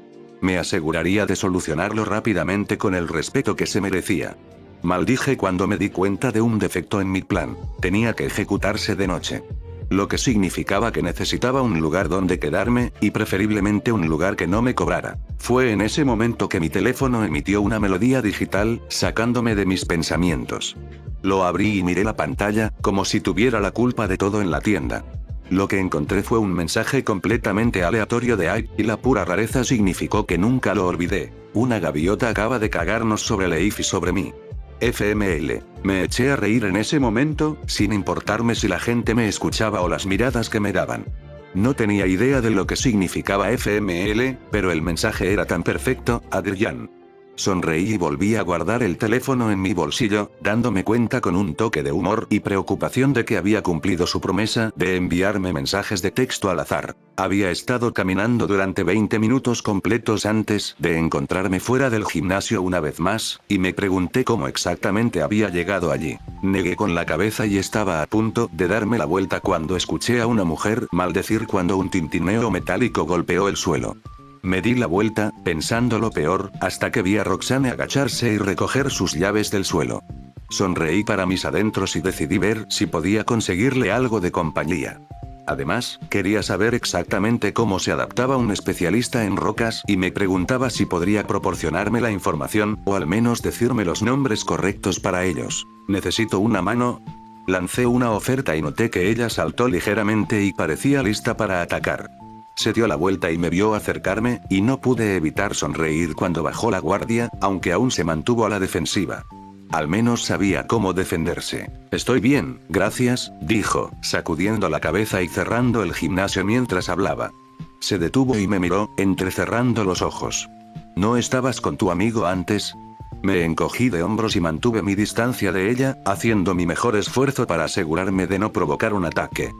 Me aseguraría de solucionarlo rápidamente con el respeto que se merecía. Maldije cuando me di cuenta de un defecto en mi plan. Tenía que ejecutarse de noche. Lo que significaba que necesitaba un lugar donde quedarme, y preferiblemente un lugar que no me cobrara. Fue en ese momento que mi teléfono emitió una melodía digital, sacándome de mis pensamientos. Lo abrí y miré la pantalla, como si tuviera la culpa de todo en la tienda. Lo que encontré fue un mensaje completamente aleatorio de Aip, y la pura rareza significó que nunca lo olvidé. Una gaviota acaba de cagarnos sobre Leif y sobre mí. FML. Me eché a reír en ese momento, sin importarme si la gente me escuchaba o las miradas que me daban. No tenía idea de lo que significaba FML, pero el mensaje era tan perfecto, Adrián. Sonreí y volví a guardar el teléfono en mi bolsillo, dándome cuenta con un toque de humor y preocupación de que había cumplido su promesa de enviarme mensajes de texto al azar. Había estado caminando durante 20 minutos completos antes de encontrarme fuera del gimnasio una vez más, y me pregunté cómo exactamente había llegado allí. Negué con la cabeza y estaba a punto de darme la vuelta cuando escuché a una mujer maldecir cuando un tintineo metálico golpeó el suelo. Me di la vuelta, pensando lo peor, hasta que vi a Roxane agacharse y recoger sus llaves del suelo. Sonreí para mis adentros y decidí ver si podía conseguirle algo de compañía. Además, quería saber exactamente cómo se adaptaba un especialista en rocas y me preguntaba si podría proporcionarme la información, o al menos decirme los nombres correctos para ellos. ¿Necesito una mano? Lancé una oferta y noté que ella saltó ligeramente y parecía lista para atacar. Se dio la vuelta y me vio acercarme, y no pude evitar sonreír cuando bajó la guardia, aunque aún se mantuvo a la defensiva. Al menos sabía cómo defenderse. Estoy bien, gracias, dijo, sacudiendo la cabeza y cerrando el gimnasio mientras hablaba. Se detuvo y me miró, entrecerrando los ojos. ¿No estabas con tu amigo antes? Me encogí de hombros y mantuve mi distancia de ella, haciendo mi mejor esfuerzo para asegurarme de no provocar un ataque.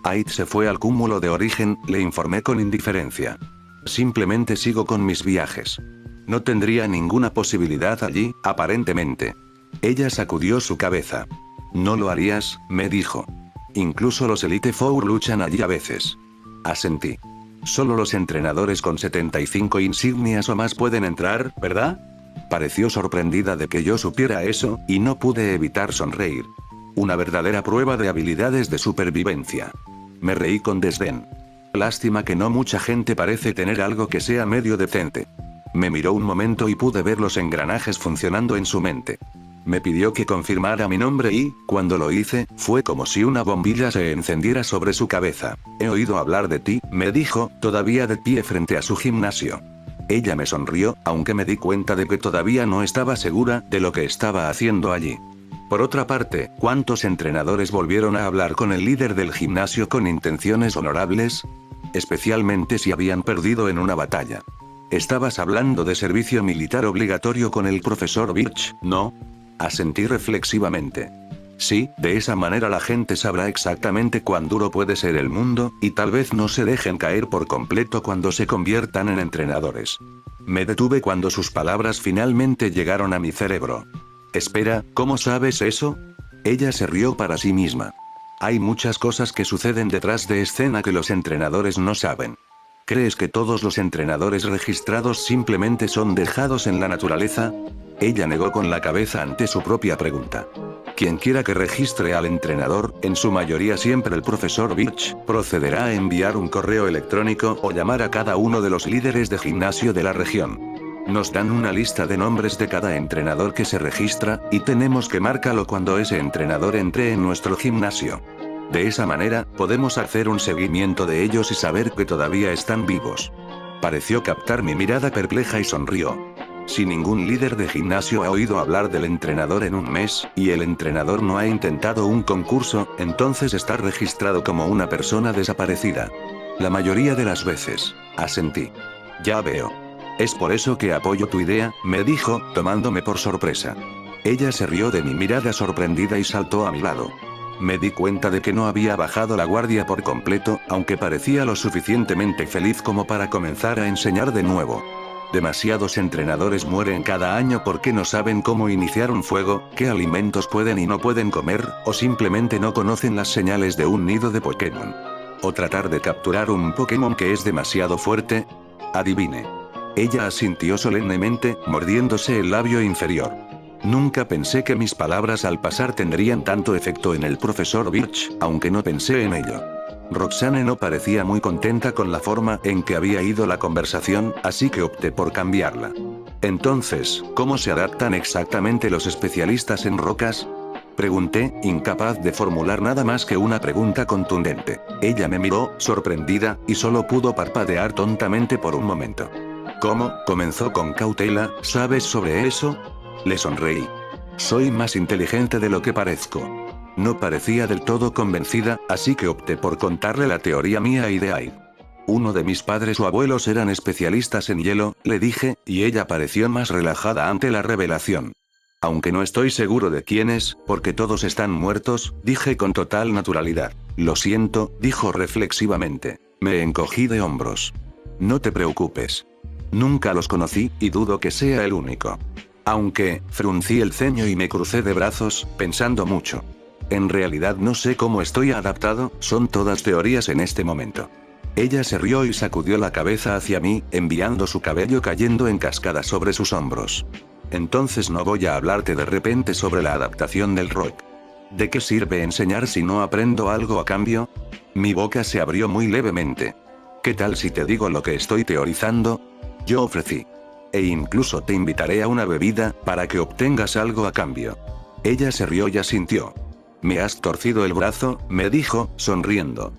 Aid se fue al cúmulo de origen, le informé con indiferencia. Simplemente sigo con mis viajes. No tendría ninguna posibilidad allí, aparentemente. Ella sacudió su cabeza. No lo harías, me dijo. Incluso los Elite Four luchan allí a veces. Asentí. Solo los entrenadores con 75 insignias o más pueden entrar, ¿verdad? Pareció sorprendida de que yo supiera eso, y no pude evitar sonreír. Una verdadera prueba de habilidades de supervivencia. Me reí con desdén. Lástima que no mucha gente parece tener algo que sea medio decente. Me miró un momento y pude ver los engranajes funcionando en su mente. Me pidió que confirmara mi nombre y, cuando lo hice, fue como si una bombilla se encendiera sobre su cabeza. He oído hablar de ti, me dijo, todavía de pie frente a su gimnasio. Ella me sonrió, aunque me di cuenta de que todavía no estaba segura de lo que estaba haciendo allí. Por otra parte, ¿cuántos entrenadores volvieron a hablar con el líder del gimnasio con intenciones honorables? Especialmente si habían perdido en una batalla. Estabas hablando de servicio militar obligatorio con el profesor Birch, ¿no? Asentí reflexivamente. Sí, de esa manera la gente sabrá exactamente cuán duro puede ser el mundo, y tal vez no se dejen caer por completo cuando se conviertan en entrenadores. Me detuve cuando sus palabras finalmente llegaron a mi cerebro. Espera, ¿cómo sabes eso? Ella se rió para sí misma. Hay muchas cosas que suceden detrás de escena que los entrenadores no saben. ¿Crees que todos los entrenadores registrados simplemente son dejados en la naturaleza? Ella negó con la cabeza ante su propia pregunta. Quien quiera que registre al entrenador, en su mayoría siempre el profesor Birch, procederá a enviar un correo electrónico o llamar a cada uno de los líderes de gimnasio de la región. Nos dan una lista de nombres de cada entrenador que se registra, y tenemos que marcarlo cuando ese entrenador entre en nuestro gimnasio. De esa manera, podemos hacer un seguimiento de ellos y saber que todavía están vivos. Pareció captar mi mirada perpleja y sonrió. Si ningún líder de gimnasio ha oído hablar del entrenador en un mes, y el entrenador no ha intentado un concurso, entonces está registrado como una persona desaparecida. La mayoría de las veces, asentí. Ya veo. Es por eso que apoyo tu idea, me dijo, tomándome por sorpresa. Ella se rió de mi mirada sorprendida y saltó a mi lado. Me di cuenta de que no había bajado la guardia por completo, aunque parecía lo suficientemente feliz como para comenzar a enseñar de nuevo. Demasiados entrenadores mueren cada año porque no saben cómo iniciar un fuego, qué alimentos pueden y no pueden comer, o simplemente no conocen las señales de un nido de Pokémon. O tratar de capturar un Pokémon que es demasiado fuerte. Adivine. Ella asintió solemnemente, mordiéndose el labio inferior. Nunca pensé que mis palabras al pasar tendrían tanto efecto en el profesor Birch, aunque no pensé en ello. Roxane no parecía muy contenta con la forma en que había ido la conversación, así que opté por cambiarla. Entonces, ¿cómo se adaptan exactamente los especialistas en rocas? Pregunté, incapaz de formular nada más que una pregunta contundente. Ella me miró, sorprendida, y solo pudo parpadear tontamente por un momento. ¿Cómo? Comenzó con cautela, ¿sabes sobre eso? Le sonreí. Soy más inteligente de lo que parezco. No parecía del todo convencida, así que opté por contarle la teoría mía y de Aid. Uno de mis padres o abuelos eran especialistas en hielo, le dije, y ella pareció más relajada ante la revelación. Aunque no estoy seguro de quiénes, porque todos están muertos, dije con total naturalidad. Lo siento, dijo reflexivamente. Me encogí de hombros. No te preocupes. Nunca los conocí, y dudo que sea el único. Aunque, fruncí el ceño y me crucé de brazos, pensando mucho. En realidad no sé cómo estoy adaptado, son todas teorías en este momento. Ella se rió y sacudió la cabeza hacia mí, enviando su cabello cayendo en cascada sobre sus hombros. Entonces no voy a hablarte de repente sobre la adaptación del rock. ¿De qué sirve enseñar si no aprendo algo a cambio? Mi boca se abrió muy levemente. ¿Qué tal si te digo lo que estoy teorizando? Yo ofrecí. E incluso te invitaré a una bebida, para que obtengas algo a cambio. Ella se rió y asintió. Me has torcido el brazo, me dijo, sonriendo.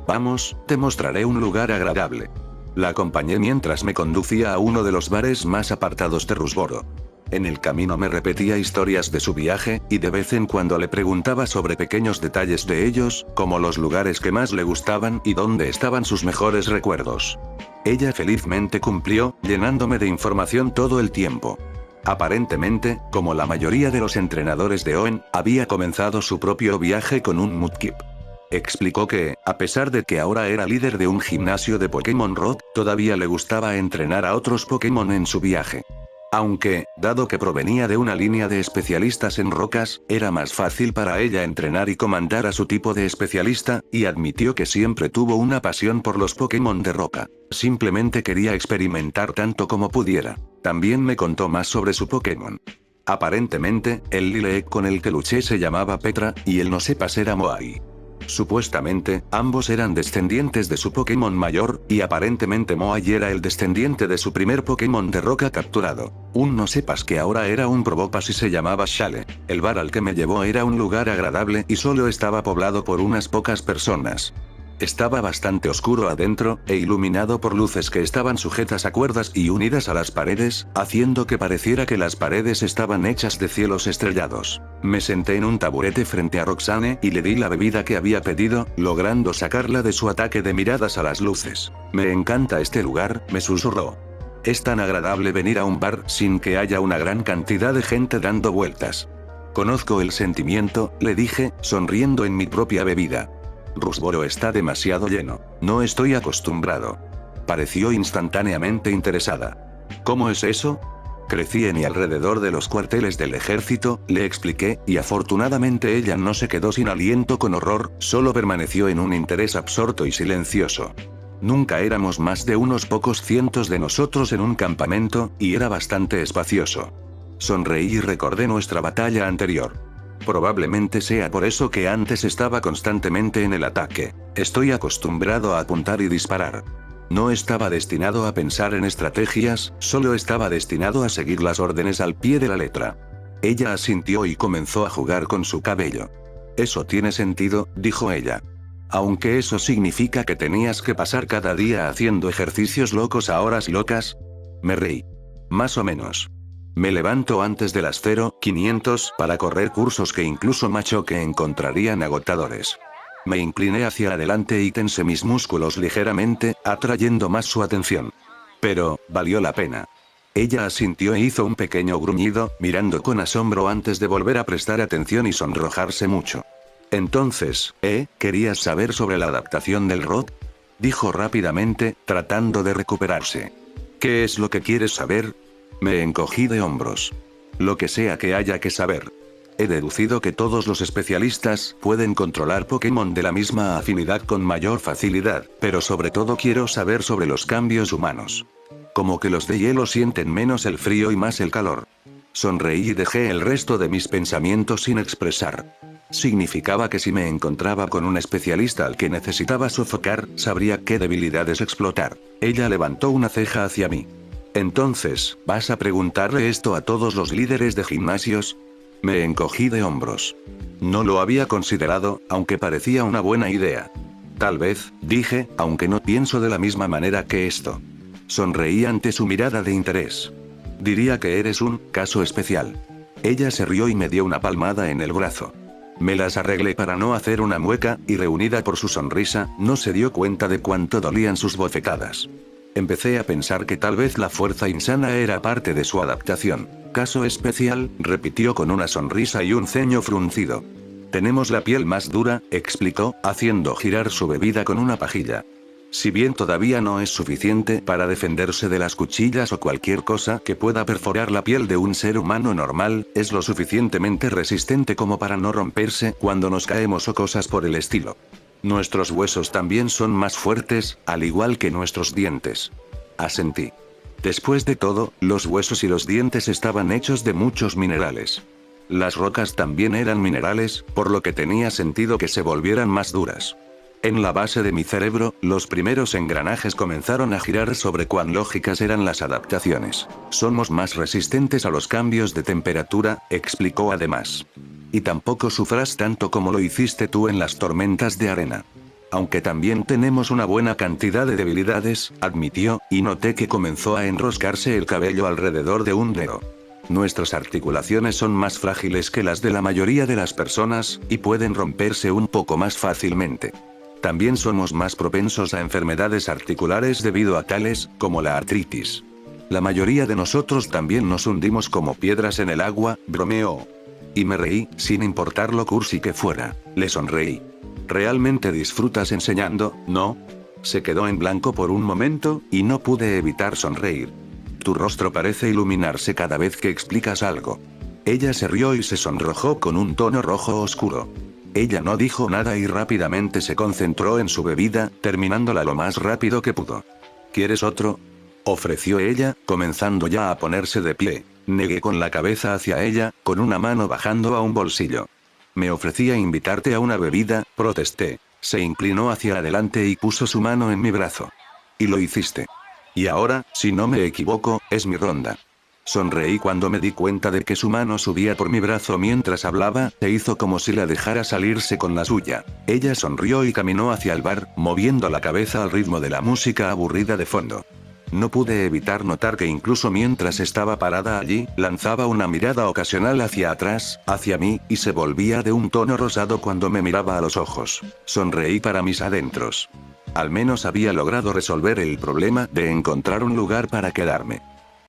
Vamos, te mostraré un lugar agradable. La acompañé mientras me conducía a uno de los bares más apartados de Rusboro. En el camino me repetía historias de su viaje, y de vez en cuando le preguntaba sobre pequeños detalles de ellos, como los lugares que más le gustaban y dónde estaban sus mejores recuerdos. Ella felizmente cumplió, llenándome de información todo el tiempo. Aparentemente, como la mayoría de los entrenadores de Oen, había comenzado su propio viaje con un Mudkip. Explicó que, a pesar de que ahora era líder de un gimnasio de Pokémon Rock, todavía le gustaba entrenar a otros Pokémon en su viaje. Aunque, dado que provenía de una línea de especialistas en rocas, era más fácil para ella entrenar y comandar a su tipo de especialista, y admitió que siempre tuvo una pasión por los Pokémon de roca. Simplemente quería experimentar tanto como pudiera. También me contó más sobre su Pokémon. Aparentemente, el Lileek con el que luché se llamaba Petra, y el no sepas era Moai. Supuestamente, ambos eran descendientes de su Pokémon mayor, y aparentemente Moai era el descendiente de su primer Pokémon de roca capturado. No sepas que ahora era un Probopass y se llamaba Shale. El bar al que me llevó era un lugar agradable y solo estaba poblado por unas pocas personas. Estaba bastante oscuro adentro, e iluminado por luces que estaban sujetas a cuerdas y unidas a las paredes, haciendo que pareciera que las paredes estaban hechas de cielos estrellados. Me senté en un taburete frente a Roxane y le di la bebida que había pedido, logrando sacarla de su ataque de miradas a las luces. Me encanta este lugar, me susurró. Es tan agradable venir a un bar sin que haya una gran cantidad de gente dando vueltas. Conozco el sentimiento, le dije, sonriendo en mi propia bebida. Rusboro está demasiado lleno. No estoy acostumbrado. Pareció instantáneamente interesada. ¿Cómo es eso? Crecí en y alrededor de los cuarteles del ejército, le expliqué, y afortunadamente ella no se quedó sin aliento con horror, solo permaneció en un interés absorto y silencioso. Nunca éramos más de unos pocos cientos de nosotros en un campamento, y era bastante espacioso. Sonreí y recordé nuestra batalla anterior. Probablemente sea por eso que antes estaba constantemente en el ataque. Estoy acostumbrado a apuntar y disparar. No estaba destinado a pensar en estrategias, solo estaba destinado a seguir las órdenes al pie de la letra. Ella asintió y comenzó a jugar con su cabello. Eso tiene sentido, dijo ella. Aunque eso significa que tenías que pasar cada día haciendo ejercicios locos a horas locas. Me reí. Más o menos. Me levanto antes de las 0500 para correr cursos que incluso Machoke encontrarían agotadores. Me incliné hacia adelante y tensé mis músculos ligeramente, atrayendo más su atención. Pero, valió la pena. Ella asintió e hizo un pequeño gruñido, mirando con asombro antes de volver a prestar atención y sonrojarse mucho. Entonces, ¿querías saber sobre la adaptación del ROT? Dijo rápidamente, tratando de recuperarse. ¿Qué es lo que quieres saber? Me encogí de hombros. Lo que sea que haya que saber. He deducido que todos los especialistas pueden controlar Pokémon de la misma afinidad con mayor facilidad, pero sobre todo quiero saber sobre los cambios humanos. Como que los de hielo sienten menos el frío y más el calor. Sonreí y dejé el resto de mis pensamientos sin expresar. Significaba que si me encontraba con un especialista al que necesitaba sofocar, sabría qué debilidades explotar. Ella levantó una ceja hacia mí. Entonces, ¿vas a preguntarle esto a todos los líderes de gimnasios? Me encogí de hombros. No lo había considerado, aunque parecía una buena idea. Tal vez, dije, aunque no pienso de la misma manera que esto. Sonreí ante su mirada de interés. Diría que eres un caso especial. Ella se rió y me dio una palmada en el brazo. Me las arreglé para no hacer una mueca, y reunida por su sonrisa, no se dio cuenta de cuánto dolían sus bofetadas. Empecé a pensar que tal vez la fuerza insana era parte de su adaptación. Caso especial, repitió con una sonrisa y un ceño fruncido. Tenemos la piel más dura, explicó, haciendo girar su bebida con una pajilla. Si bien todavía no es suficiente para defenderse de las cuchillas o cualquier cosa que pueda perforar la piel de un ser humano normal, es lo suficientemente resistente como para no romperse cuando nos caemos o cosas por el estilo. Nuestros huesos también son más fuertes, al igual que nuestros dientes. Asentí. Después de todo, los huesos y los dientes estaban hechos de muchos minerales. Las rocas también eran minerales, por lo que tenía sentido que se volvieran más duras. En la base de mi cerebro, los primeros engranajes comenzaron a girar sobre cuán lógicas eran las adaptaciones. Somos más resistentes a los cambios de temperatura, explicó además. Y tampoco sufras tanto como lo hiciste tú en las tormentas de arena. Aunque también tenemos una buena cantidad de debilidades, admitió, y noté que comenzó a enroscarse el cabello alrededor de un dedo. Nuestras articulaciones son más frágiles que las de la mayoría de las personas, y pueden romperse un poco más fácilmente. También somos más propensos a enfermedades articulares debido a tales, como la artritis. La mayoría de nosotros también nos hundimos como piedras en el agua, bromeó. Y me reí, sin importar lo cursi que fuera. Le sonreí. ¿Realmente disfrutas enseñando, no? Se quedó en blanco por un momento, y no pude evitar sonreír. Tu rostro parece iluminarse cada vez que explicas algo. Ella se rió y se sonrojó con un tono rojo oscuro. Ella no dijo nada y rápidamente se concentró en su bebida, terminándola lo más rápido que pudo. ¿Quieres otro?, ofreció ella, comenzando ya a ponerse de pie. Negué con la cabeza hacia ella, con una mano bajando a un bolsillo. Me ofrecía invitarte a una bebida, protesté. Se inclinó hacia adelante y puso su mano en mi brazo. Y lo hiciste. Y ahora, si no me equivoco, es mi ronda. Sonreí cuando me di cuenta de que su mano subía por mi brazo mientras hablaba, e hizo como si la dejara salirse con la suya. Ella sonrió y caminó hacia el bar, moviendo la cabeza al ritmo de la música aburrida de fondo. No pude evitar notar que incluso mientras estaba parada allí, lanzaba una mirada ocasional hacia atrás, hacia mí, y se volvía de un tono rosado cuando me miraba a los ojos. Sonreí para mis adentros. Al menos había logrado resolver el problema de encontrar un lugar para quedarme.